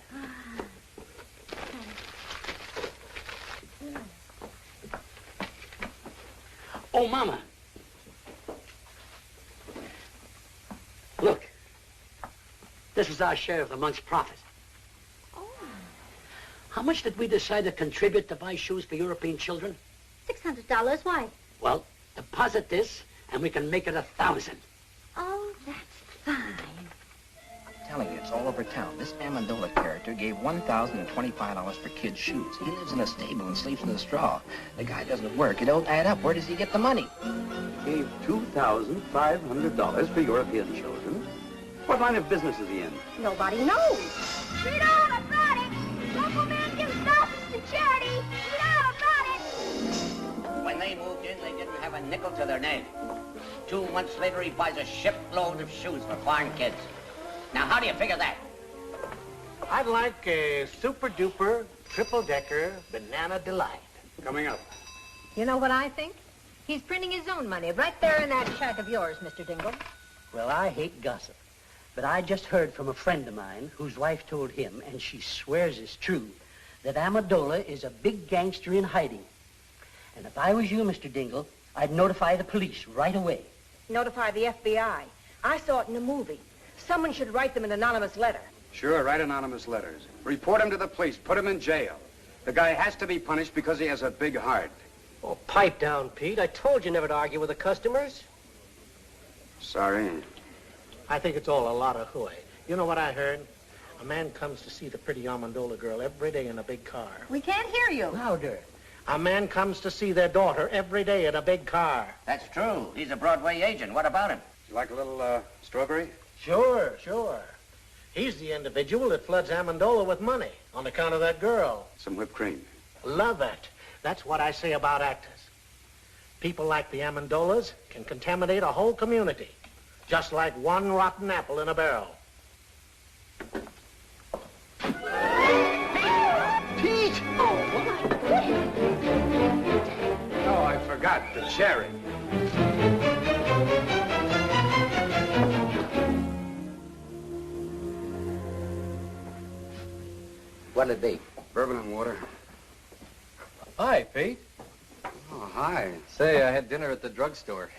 Oh, Mama. Look. This is our share of the month's profit. Oh. How much did we decide to contribute to buy shoes for European children? $600. Why? Well, deposit this, and we can make it 1,000. Oh, that's fine. I'm telling you, it's all over town. This Amendola character gave $1,025 for kids' shoes. He lives in a stable and sleeps in the straw. The guy doesn't work. It don't add up. Where does he get the money? Gave $2,500 for European children. What line of business is he in? Nobody knows. Read on, I brought it. Local man gives stuff to charity. Read on, I brought it. When they moved in, they didn't have a nickel to their name. 2 months later, he buys a shipload of shoes for foreign kids. Now, how do you figure that? I'd like a super-duper, triple-decker banana delight. Coming up. You know what I think? He's printing his own money right there in that shack of yours, Mr. Dingle. Well, I hate gossip. But I just heard from a friend of mine whose wife told him, and she swears it's true, that Amendola is a big gangster in hiding. And if I was you, Mr. Dingle, I'd notify the police right away. Notify the FBI. I saw it in a movie. Someone should write them an anonymous letter. Sure, write anonymous letters. Report him to the police. Put him in jail. The guy has to be punished because he has a big heart. Oh, pipe down, Pete. I told you never to argue with the customers. Sorry. I think it's all a lot of hooey. You know what I heard? A man comes to see the pretty Amendola girl every day in a big car. We can't hear you. Louder. A man comes to see their daughter every day in a big car. That's true. He's a Broadway agent. What about him? You like a little, strawberry? Sure, sure. He's the individual that floods Amendola with money on account of that girl. Some whipped cream. Love it. That's what I say about actors. People like the Amendolas can contaminate a whole community, just like one rotten apple in a barrel. Pete! Oh, I forgot the cherry. What'll it be? Bourbon and water. Hi, Pete. Oh, hi. Say, I had dinner at the drugstore.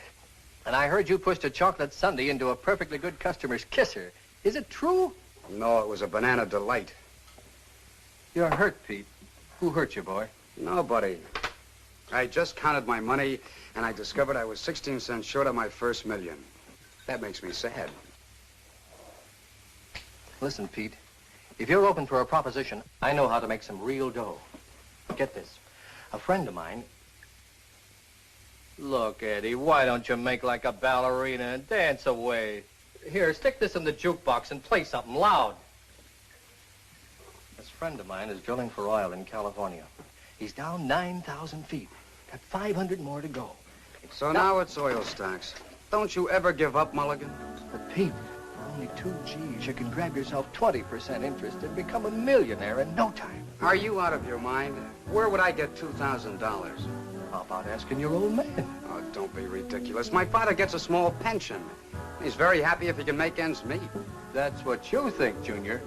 And I heard you pushed a chocolate sundae into a perfectly good customer's kisser. Is it true? No, it was a banana delight. You're hurt, Pete. Who hurt you, boy? Nobody. I just counted my money, and I discovered I was 16 cents short of my first million. That makes me sad. Listen, Pete. If you're open for a proposition, I know how to make some real dough. Get this. A friend of mine... Look, Eddie, why don't you make like a ballerina and dance away? Here, stick this in the jukebox and play something loud. This friend of mine is drilling for oil in California. He's down 9,000 feet. Got 500 more to go. So now it's oil stocks. Don't you ever give up, Mulligan? But, Pete, for only 2 G's, you can grab yourself 20% interest and become a millionaire in no time. Are you out of your mind? Where would I get $2,000? How about asking your old man? Oh, don't be ridiculous. My father gets a small pension. He's very happy if he can make ends meet. That's what you think, Junior.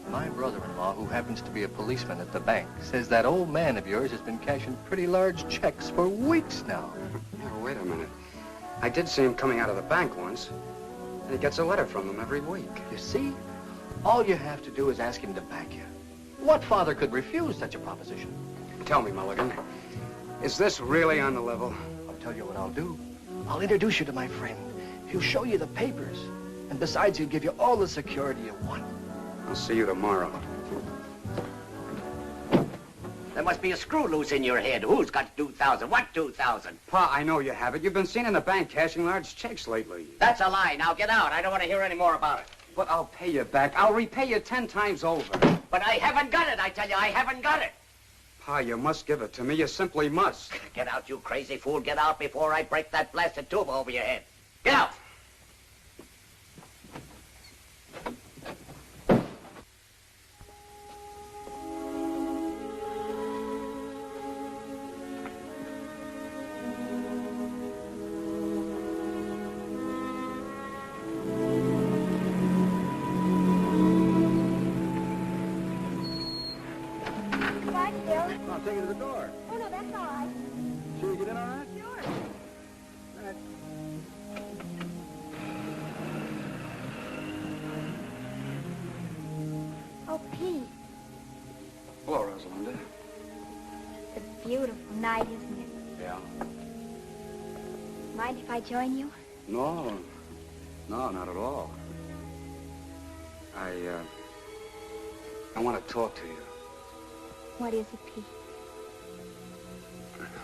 My brother-in-law, who happens to be a policeman at the bank, says that old man of yours has been cashing pretty large checks for weeks now. Now, wait a minute. I did see him coming out of the bank once. And he gets a letter from them every week. You see? All you have to do is ask him to back you. What father could refuse such a proposition? Tell me, Mulligan, is this really on the level? I'll tell you what I'll do. I'll introduce you to my friend. He'll show you the papers. And besides, he'll give you all the security you want. I'll see you tomorrow. There must be a screw loose in your head. Who's got 2,000? What 2,000? Pa, I know you have it. You've been seen in the bank cashing large checks lately. That's a lie. Now get out. I don't want to hear any more about it. But I'll pay you back. I'll repay you 10 times over. But I haven't got it, I tell you. I haven't got it. Pa, you must give it to me. You simply must. Get out, you crazy fool. Get out before I break that blasted tube over your head. Get out! Take it to the door. Oh, no, that's all right. Sure you get in all right? Sure. All right. Oh, Pete, Hello, Rosalinda. it's a beautiful night, isn't it? Yeah. Mind if I join you? No, not at all. I want to talk to you. What is it, Pete?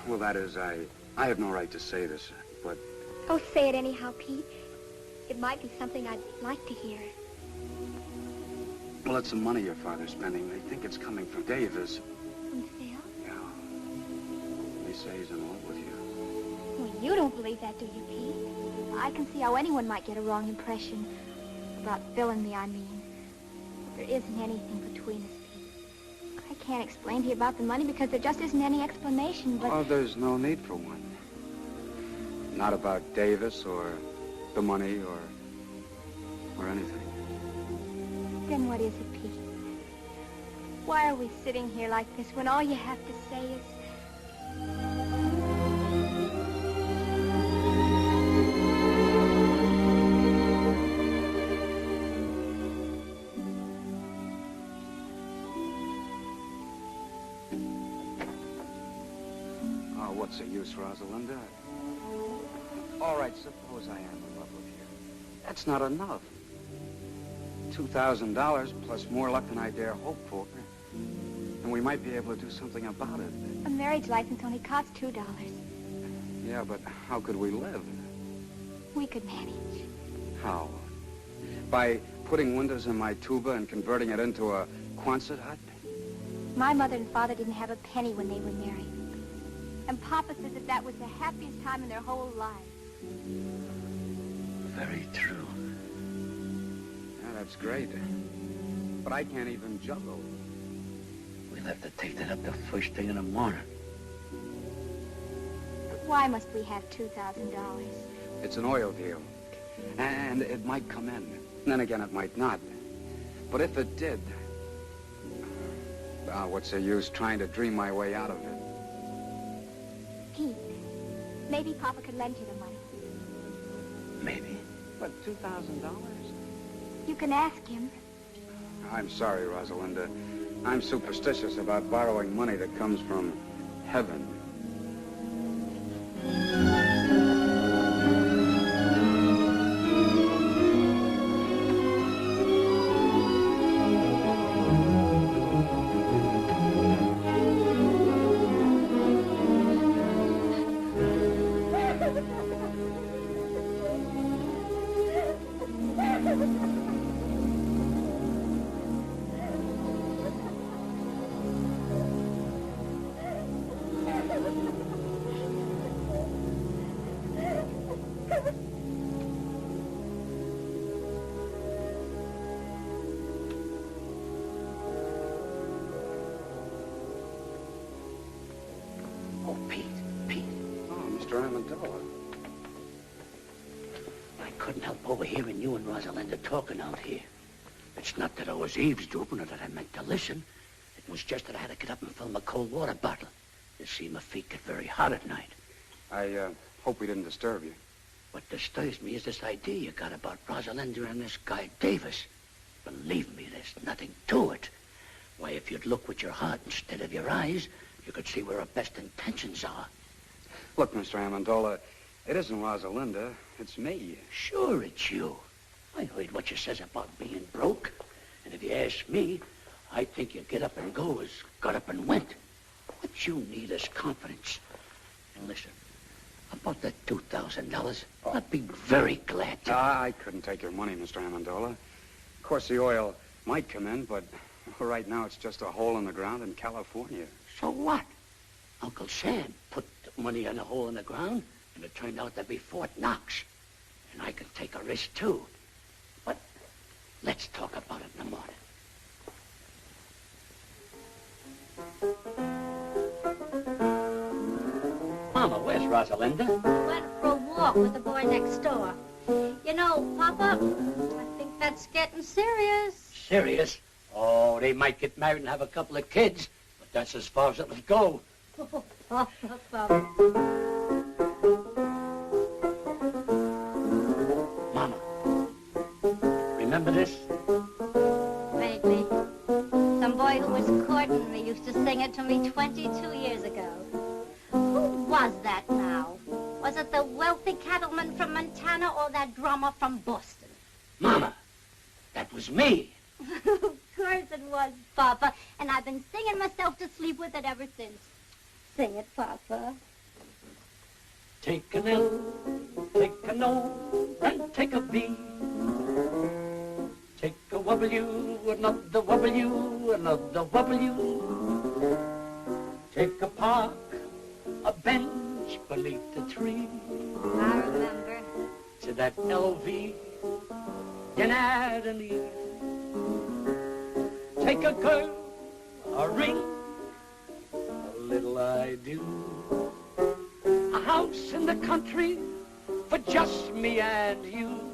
Well, that is, I have no right to say this, but... Oh, say it anyhow, Pete. It might be something I'd like to hear. Well, it's the money your father's spending. They think it's coming from Davis. From Phil? Yeah. They say he's in love with you. Well, you don't believe that, do you, Pete? I can see how anyone might get a wrong impression. About Phil and me, I mean. But there isn't anything between us, Pete. I can't explain to you about the money because there just isn't any explanation, but... Oh, there's no need for one. Not about Davis or the money or anything. Then what is it, Pete? Why are we sitting here like this when all you have to say is... Oh, what's the use, Rosalinda? All right, suppose I am in love with you. That's not enough. $2,000 plus more luck than I dare hope for. And we might be able to do something about it. A marriage license only costs $2. Yeah, but how could we live? We could manage. How? By putting windows in my tuba and converting it into a Quonset hut? My mother and father didn't have a penny when they were married. And Papa says that that was the happiest time in their whole lives. Very true. Yeah, that's great. But I can't even juggle. We'll have to take that up the first thing in the morning. Why must we have $2,000? It's an oil deal. And it might come in. And then again, it might not. But if it did... what's the use trying to dream my way out of it? Pete, maybe Papa could lend you the money. Maybe. But $2,000? You can ask him. I'm sorry, Rosalinda. I'm superstitious about borrowing money that comes from heaven. Mr. Amendola. I couldn't help overhearing you and Rosalinda talking out here. It's not that I was eavesdropping or that I meant to listen. It was just that I had to get up and fill my cold water bottle. You see, my feet get very hot at night. I hope we didn't disturb you. What disturbs me is this idea you got about Rosalinda and this guy Davis. Believe me, there's nothing to it. Why, if you'd look with your heart instead of your eyes, you could see where our best intentions are. Look, Mr. Amendola, it isn't Rosalinda, it's me. Sure, it's you. I heard what you says about being broke. And if you ask me, I think you get up and go as got up and went. What you need is confidence. And listen, about that $2,000, I'd be very glad to. I couldn't take your money, Mr. Amendola. Of course, the oil might come in, but right now it's just a hole in the ground in California. So what? Uncle Sam put the money in a hole in the ground, and it turned out to be Fort Knox. And I can take a risk, too. But let's talk about it in the morning. Mama, where's Rosalinda? Went for a walk with the boy next door. You know, Papa, I think that's getting serious. Serious? Oh, they might get married and have a couple of kids, but that's as far as it'll go. Mama, remember this? Vaguely. Some boy who was courting me used to sing it to me 22 years ago. Who was that now? Was it the wealthy cattleman from Montana or that drummer from Boston? Mama, that was me. Of course it was, Papa. And I've been singing myself to sleep with it ever since. Sing it, Papa. Take an L, take an O, and take a B. Take a W, another W, another W. Take a park, a bench beneath the tree. I remember. To that LV, then add an E. Take a girl, a ring, a little I do. A house in the country for just me and you.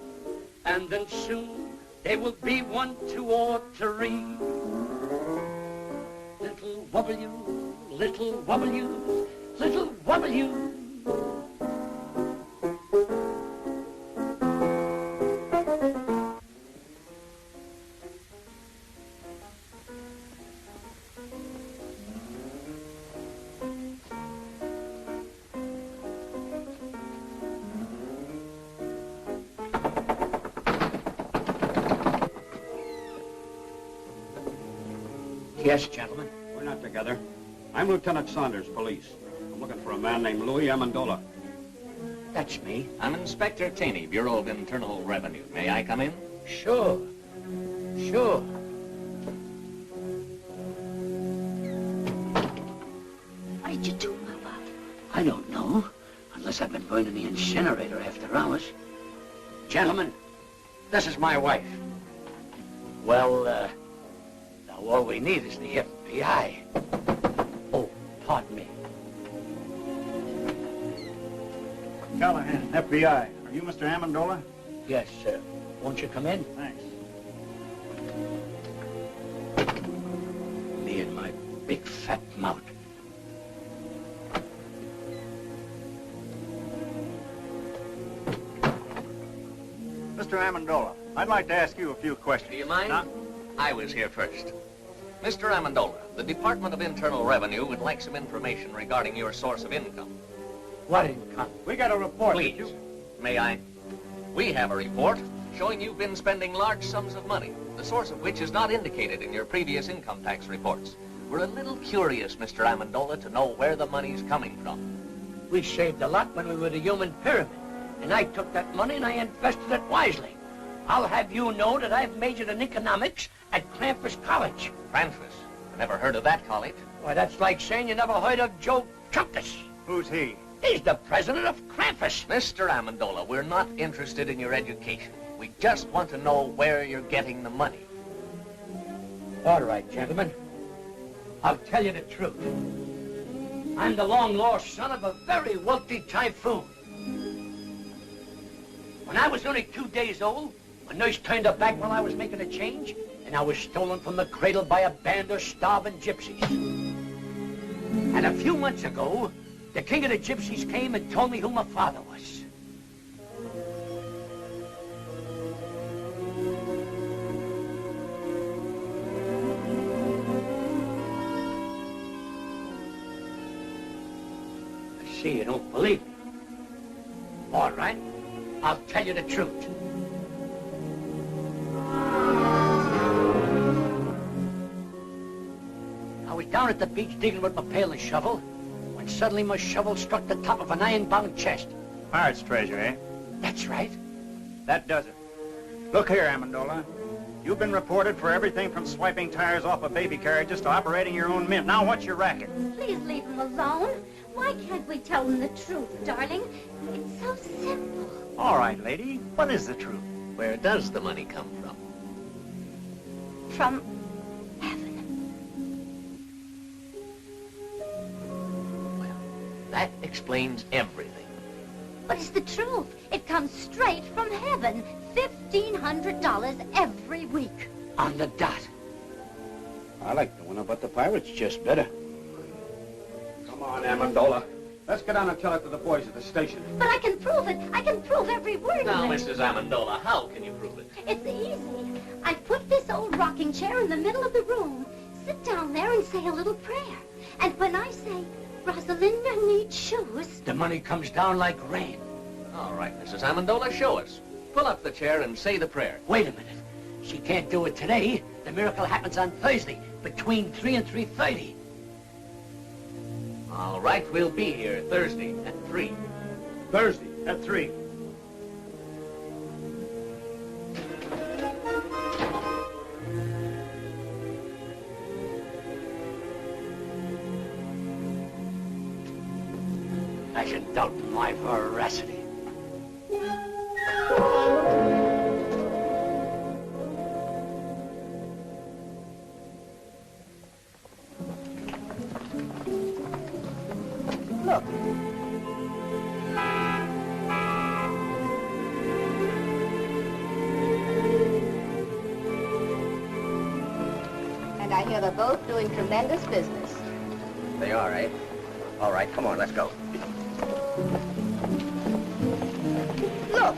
And then soon there will be 1, 2, or 3. Little W, little W, little W. Yes, gentlemen. We're not together. I'm Lieutenant Saunders, police. I'm looking for a man named Louie Amendola. That's me. I'm Inspector Taney, Bureau of Internal Revenue. May I come in? Sure. Sure. What did you do, Papa? I don't know. Unless I've been burning the incinerator after hours. Gentlemen, this is my wife. Well, now all we need is the FBI. Oh, pardon me. Callahan, FBI. Are you Mr. Amendola? Yes, sir. Won't you come in? Thanks. Me and my big fat mouth. Mr. Amendola, I'd like to ask you a few questions. Do you mind? I was here first. Mr. Amendola, the Department of Internal Revenue would like some information regarding your source of income. What income? We got a report. Please, may I? We have a report showing you've been spending large sums of money, the source of which is not indicated in your previous income tax reports. We're a little curious, Mr. Amendola, to know where the money's coming from. We saved a lot when we were the human pyramid, and I took that money and I invested it wisely. I'll have you know that I've majored in economics at Krampus College. Krampus? I never heard of that college. Why, that's like saying you never heard of Joe Chumpus. Who's he? He's the president of Krampus. Mr. Amendola, we're not interested in your education. We just want to know where you're getting the money. All right, gentlemen. I'll tell you the truth. I'm the long-lost son of a very wealthy typhoon. When I was only 2 days old, a nurse turned her back while I was making a change, and I was stolen from the cradle by a band of starving gypsies. And a few months ago, the king of the gypsies came and told me who my father was. I see you don't believe me. All right, I'll tell you the truth. I was down at the beach digging with my pail and shovel, when suddenly my shovel struck the top of an iron-bound chest. Pirate's treasure, eh? That's right. That does it. Look here, Amendola. You've been reported for everything from swiping tires off of baby carriages to operating your own mint. Now, what's your racket? Please leave him alone. Why can't we tell him the truth, darling? It's so simple. All right, lady. What is the truth? Where does the money come from? From That explains everything. But it's the truth. It comes straight from heaven. $1,500 every week. On the dot. I like the one about the pirates just better. Come on, Amendola. Let's get on and tell it to the boys at the station. But I can prove it. I can prove every word Now, of it. Mrs. Amendola, how can you prove it? It's easy. I put this old rocking chair in the middle of the room, sit down there and say a little prayer. And when I say, Rosalinda needs shoes, The money comes down like rain. All right, Mrs. Amendola, show us. Pull up the chair and say the prayer. Wait a minute. She can't do it today. The miracle happens on Thursday, between 3 and 3:30. All right, we'll be here Thursday at 3. Thursday at 3. I should doubt my veracity. Look. And I hear they're both doing tremendous business. They are, eh? All right, come on, let's go. Look.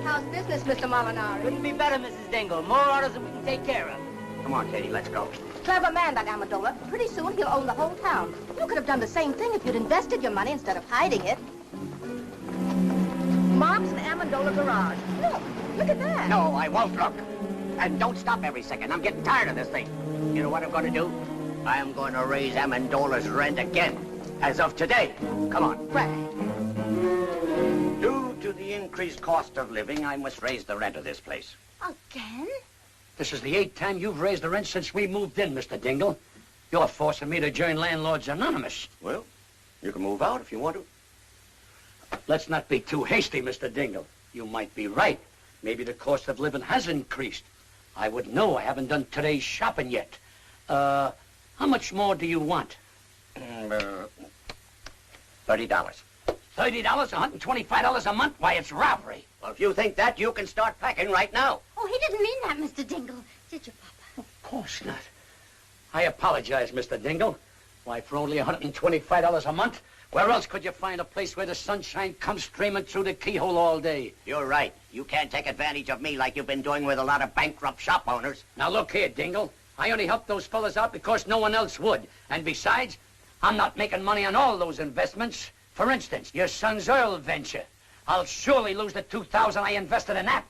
How's business, Mr. Molinari? Couldn't be better, Mrs. Dingle. More orders than we can take care of. Come on, Katie, let's go. Clever man, that Amendola. Pretty soon he'll own the whole town. You could have done the same thing if you'd invested your money instead of hiding it. Mom's an Amendola garage. Look at that. No, I won't look. And don't stop every second. I'm getting tired of this thing. You know what I'm going to do? I'm going to raise Amendola's rent again. As of today. Come on. Frank. Due to the increased cost of living, I must raise the rent of this place. Again? This is the 8th time you've raised the rent since we moved in, Mr. Dingle. You're forcing me to join Landlords Anonymous. Well, you can move out if you want to. Let's not be too hasty, Mr. Dingle. You might be right. Maybe the cost of living has increased. I wouldn't know. I haven't done today's shopping yet. How much more do you want? $30. $30? $125 a month? Why, it's robbery. Well, if you think that, you can start packing right now. Oh, he didn't mean that, Mr. Dingle. Did you, Papa? Of course not. I apologize, Mr. Dingle. Why, for only $125 a month? Where else could you find a place where the sunshine comes streaming through the keyhole all day? You're right. You can't take advantage of me like you've been doing with a lot of bankrupt shop owners. Now, look here, Dingle. I only helped those fellas out because no one else would. And besides, I'm not making money on all those investments. For instance, your son's oil venture. I'll surely lose the $2,000 I invested in that.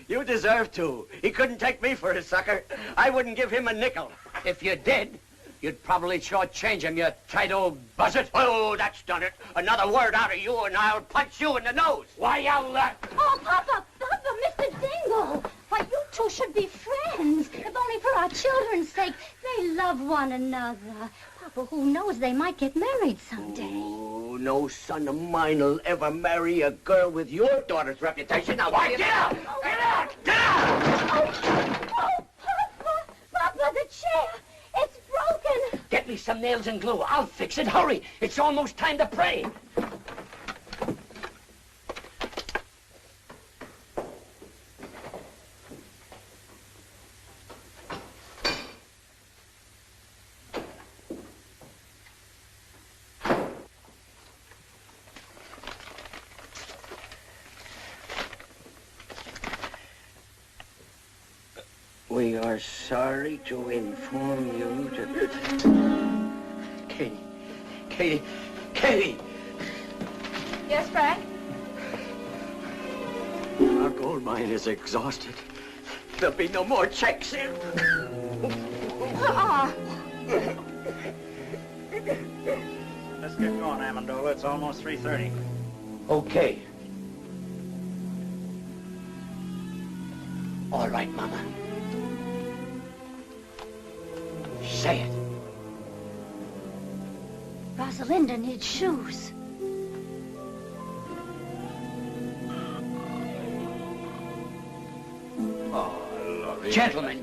You deserve to. He couldn't take me for a sucker. I wouldn't give him a nickel. If you did, you'd probably shortchange him, you tight old buzzard. Oh, that's done it. Another word out of you and I'll punch you in the nose. Why, I'll... Oh, Papa, Mr. Dingle. Why, you two should be friends. If only for our children's sake. They love one another. Papa, who knows, they might get married someday. Oh, no son of mine will ever marry a girl with your daughter's reputation. Now, why, get out! Get out! Get out! Oh, Papa, the chair. It's broken. Get me some nails and glue. I'll fix it. Hurry. It's almost time to pray. We are sorry to inform you that... Katie! Yes, Frank? Our gold mine is exhausted. There'll be no more checks in. Let's get going, Amendola. It's almost 3:30. Okay. All right, Mama. Say it. Rosalinda needs shoes.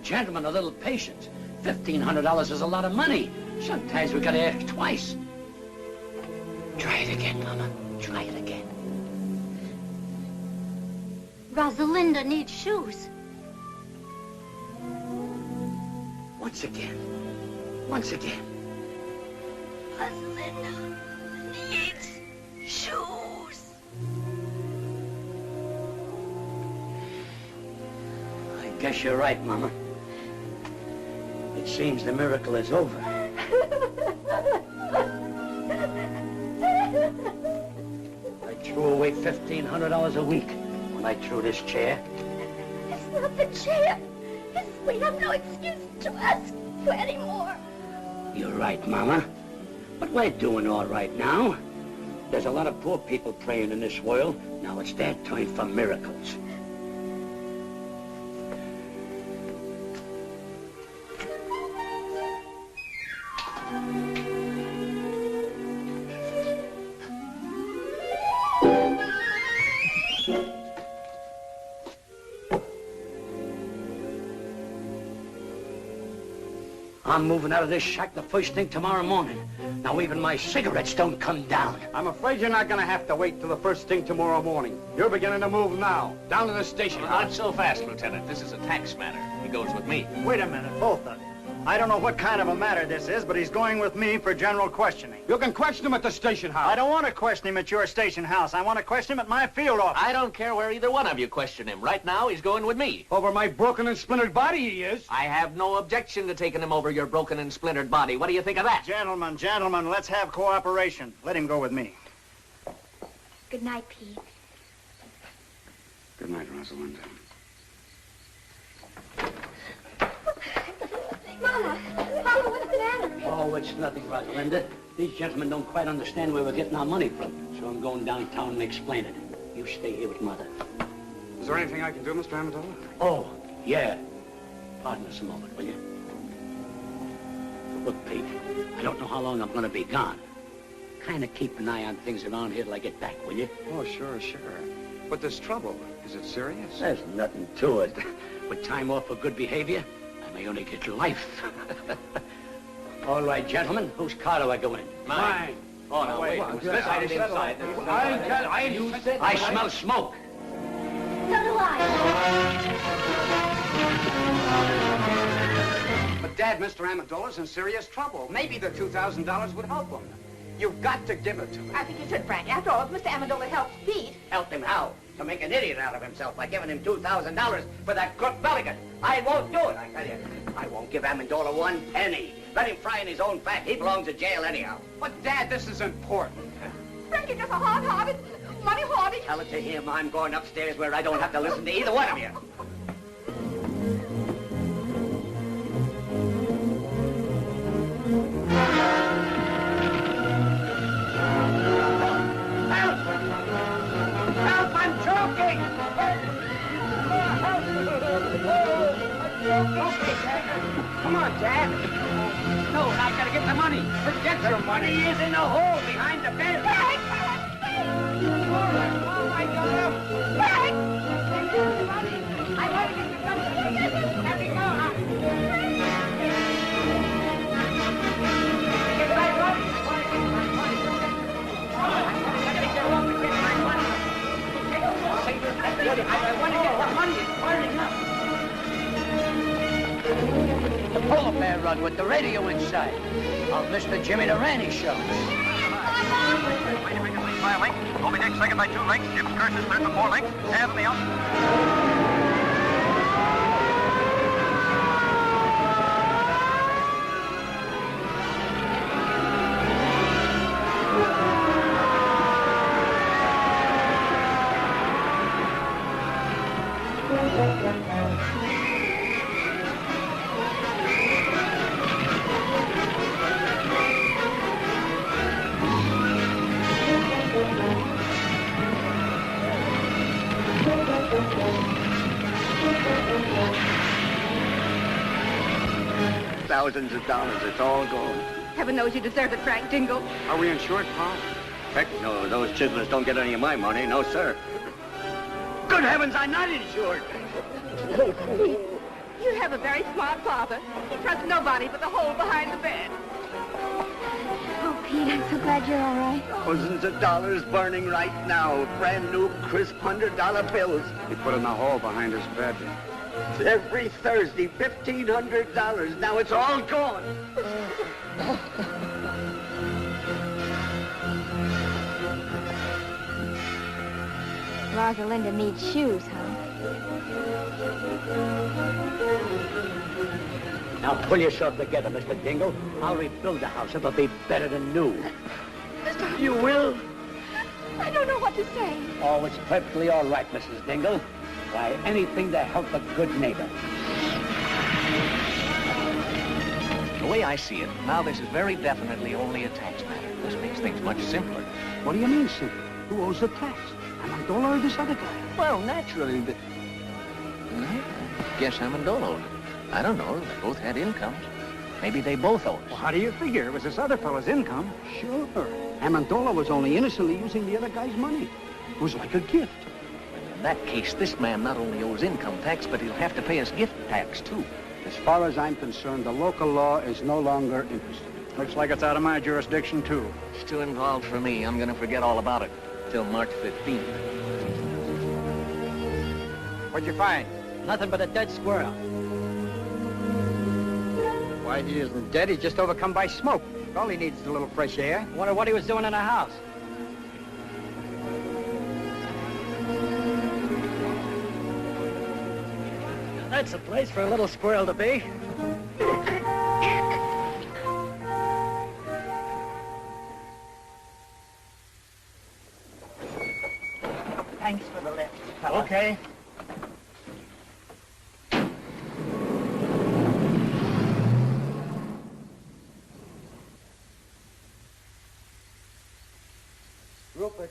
Gentlemen, a little patience. $1,500 is a lot of money. Sometimes we gotta ask twice. Try it again, Mama. Try it again. Rosalinda needs shoes. Once again. Once again. Rosalinda needs shoes. I guess you're right, Mama. It seems the miracle is over. I threw away $1,500 a week when I threw this chair. It's not the chair. We have no excuse to ask for any more. You're right, Mama. But we're doing all right now. There's a lot of poor people praying in this world. Now it's their time for miracles. I'm moving out of this shack the first thing tomorrow morning. Now even my cigarettes don't come down. I'm afraid you're not going to have to wait till the first thing tomorrow morning. You're beginning to move now. Down to the station. Not so fast, Lieutenant. This is a tax matter. He goes with me. Wait a minute, both of you. I don't know what kind of a matter this is, but he's going with me for general questioning. You can question him at the station house. I don't want to question him at your station house. I want to question him at my field office. I don't care where either one of you question him. Right now, he's going with me. Over my broken and splintered body, he is. I have no objection to taking him over your broken and splintered body. What do you think of that? Gentlemen, let's have cooperation. Let him go with me. Good night, Pete. Good night, Rosalinda. Mama, what's the matter? Oh, it's nothing, Rosalinda. These gentlemen don't quite understand where we're getting our money from. So I'm going downtown and explain it. You stay here with Mother. Is there anything I can do, Mr. Amendola? Oh, yeah. Pardon us a moment, will you? Look, Pete, I don't know how long I'm going to be gone. Kind of keep an eye on things around here till I get back, will you? Oh, sure. But there's trouble. Is it serious? There's nothing to it. With time off for good behavior, I may only get life. All right, gentlemen, whose car do I go in? Mine. Oh, no, wait. Set it inside. I smell smoke. So do I. But, Dad, Mr. Amendola's in serious trouble. Maybe the $2,000 would help him. You've got to give it to me. I think you should, Frank. After all, if Mr. Amendola helps Pete... Helped him how? To make an idiot out of himself by giving him $2,000 for that crook Belligan. I won't do it, I tell you. I won't give Amendola one penny. Let him fry in his own fat. He belongs in jail anyhow. But, Dad, this is important. Frank, you're just a hard-hearted, money-hoarding... Tell it to him. I'm going upstairs where I don't have to listen to either one of you. Come on, Dad. No, I gotta get the money. Forget your money. He is in the hole behind the fence. Oh, my God. Frank! I want to get the money. Let me go. Get my money. I want to get the money. It's burning up. The polar bear rug with the radio inside of Mr. Jimmy Durante show. By a link. Moby Dick second by 2 lengths. Jim Curtis third by 4 lengths. Half of the out. thousands of dollars. It's all gone. Heaven knows you deserve it, Frank Dingle. Are we insured, Pa? Heck no, those chiselers don't get any of my money. No, sir. Good heavens, I'm not insured. You have a very smart father. He trusts nobody but the hole behind the bed. Oh, Pete, I'm so glad you're all right. Thousands of dollars burning right now. Brand new, crisp $100 bills. He put it in the hole behind his bed. Every Thursday, $1,500. Now it's all gone. Rosalinda needs shoes, huh? Now pull yourself together, Mr. Dingle. I'll rebuild the house. It'll be better than new. Mr. You will? I don't know what to say. Oh, it's perfectly all right, Mrs. Dingle. Why, anything to help a good neighbor. The way I see it, now this is very definitely only a tax matter. This makes things much simpler. What do you mean, simple? Who owes the tax? Amendola or this other guy? Well, naturally, guess Amendola owed it. I don't know. They both had incomes. Maybe they both owe us. Well, how do you figure? It was this other fellow's income. Sure. Amendola was only innocently using the other guy's money. It was like a gift. In that case, this man not only owes income tax, but he'll have to pay us gift tax, too. As far as I'm concerned, the local law is no longer interested. Looks like it's out of my jurisdiction, too. It's too involved for me. I'm going to forget all about it till March 15th. What'd you find? Nothing but a dead squirrel. Why, he isn't dead. He's just overcome by smoke. All he needs is a little fresh air. Wonder what he was doing in the house. That's a place for a little squirrel to be. Thanks for the lift, fella. Okay. Rupert.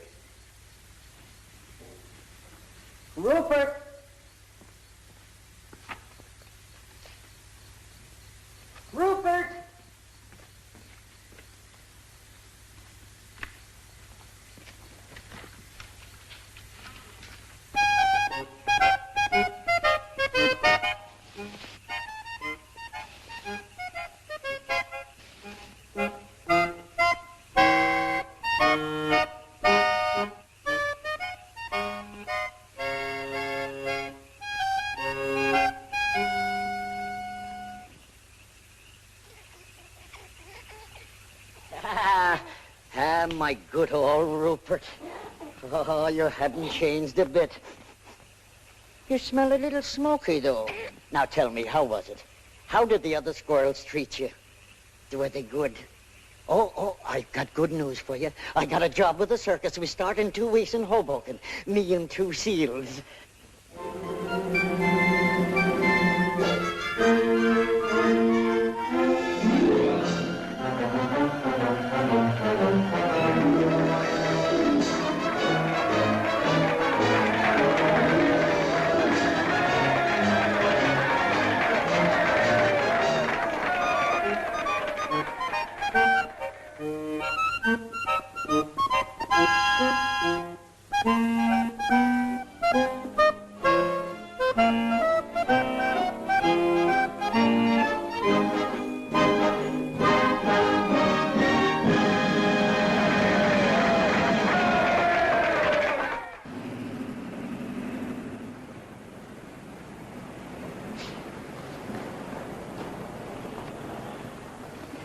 Rupert! Rupert! My good old Rupert. Oh, you haven't changed a bit. You smell a little smoky, though. Now tell me, how was it? How did the other squirrels treat you? Were they good? Oh, I've got good news for you. I got a job with the circus. We start in 2 weeks in Hoboken. Me and 2 seals.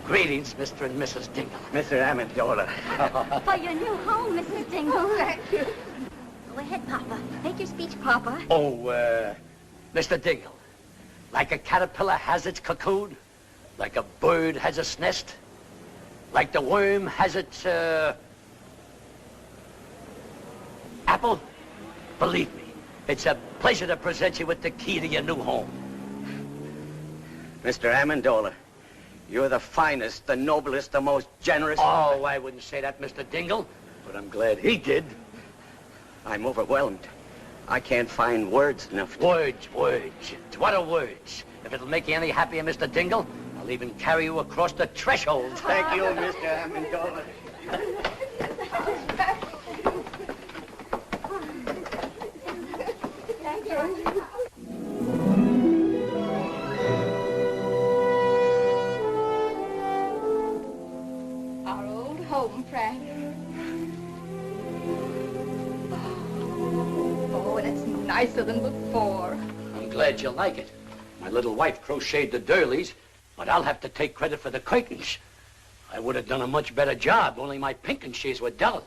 Greetings, Mr. and Mrs. Dingle. Mr. Amendola. For your new home, Mrs. Dingle. Thank you. Go ahead, Papa. Make your speech, Papa. Oh, Mr. Dingle, like a caterpillar has its cocoon, like a bird has its nest, like the worm has its, apple, believe me, it's a pleasure to present you with the key to your new home. Mr. Amendola, you're the finest, the noblest, the most generous... Oh, I wouldn't say that, Mr. Dingle, but I'm glad he did. I'm overwhelmed. I can't find words enough to... Words. What are words? If it'll make you any happier, Mr. Dingle, I'll even carry you across the threshold. Thank you, Mr. Amendola. Our old home, Frank. Oh, and it's nicer than before. I'm glad you like it. My little wife crocheted the doilies, but I'll have to take credit for the curtains. I would have done a much better job, only my pinking shears were dull.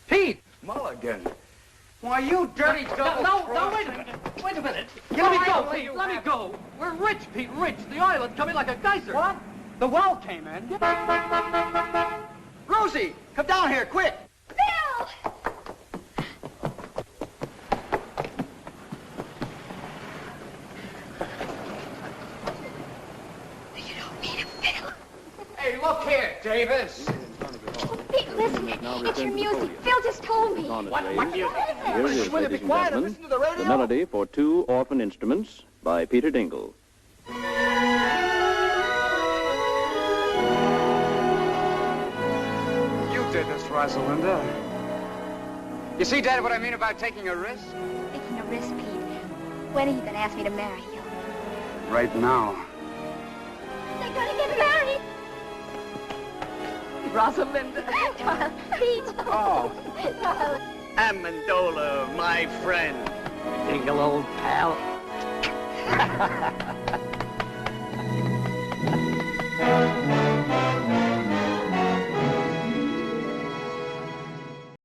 Pete! Mulligan. Why, you dirty double... No, wait a minute. Wait a minute. Let me go, Pete. Let me go. We're rich, Pete, rich. The oil is coming like a geyser. What? The well came in. Rosie, come down here, quick. Bill! Hey, look here, Davis. Oh, Pete, listen. It's your music. Phil just told me. What music? Here it is, ladies and gentlemen, the melody for two orphan instruments by Peter Dingle. You did this, Rosalinda. You see, Dad, what I mean about taking a risk? Taking a risk, Pete. When are you going to ask me to marry you? Right now. They're going to get married. Rosalinda. Darling, Pete. Oh. Darling. Amendola, my friend. Dingle, old pal.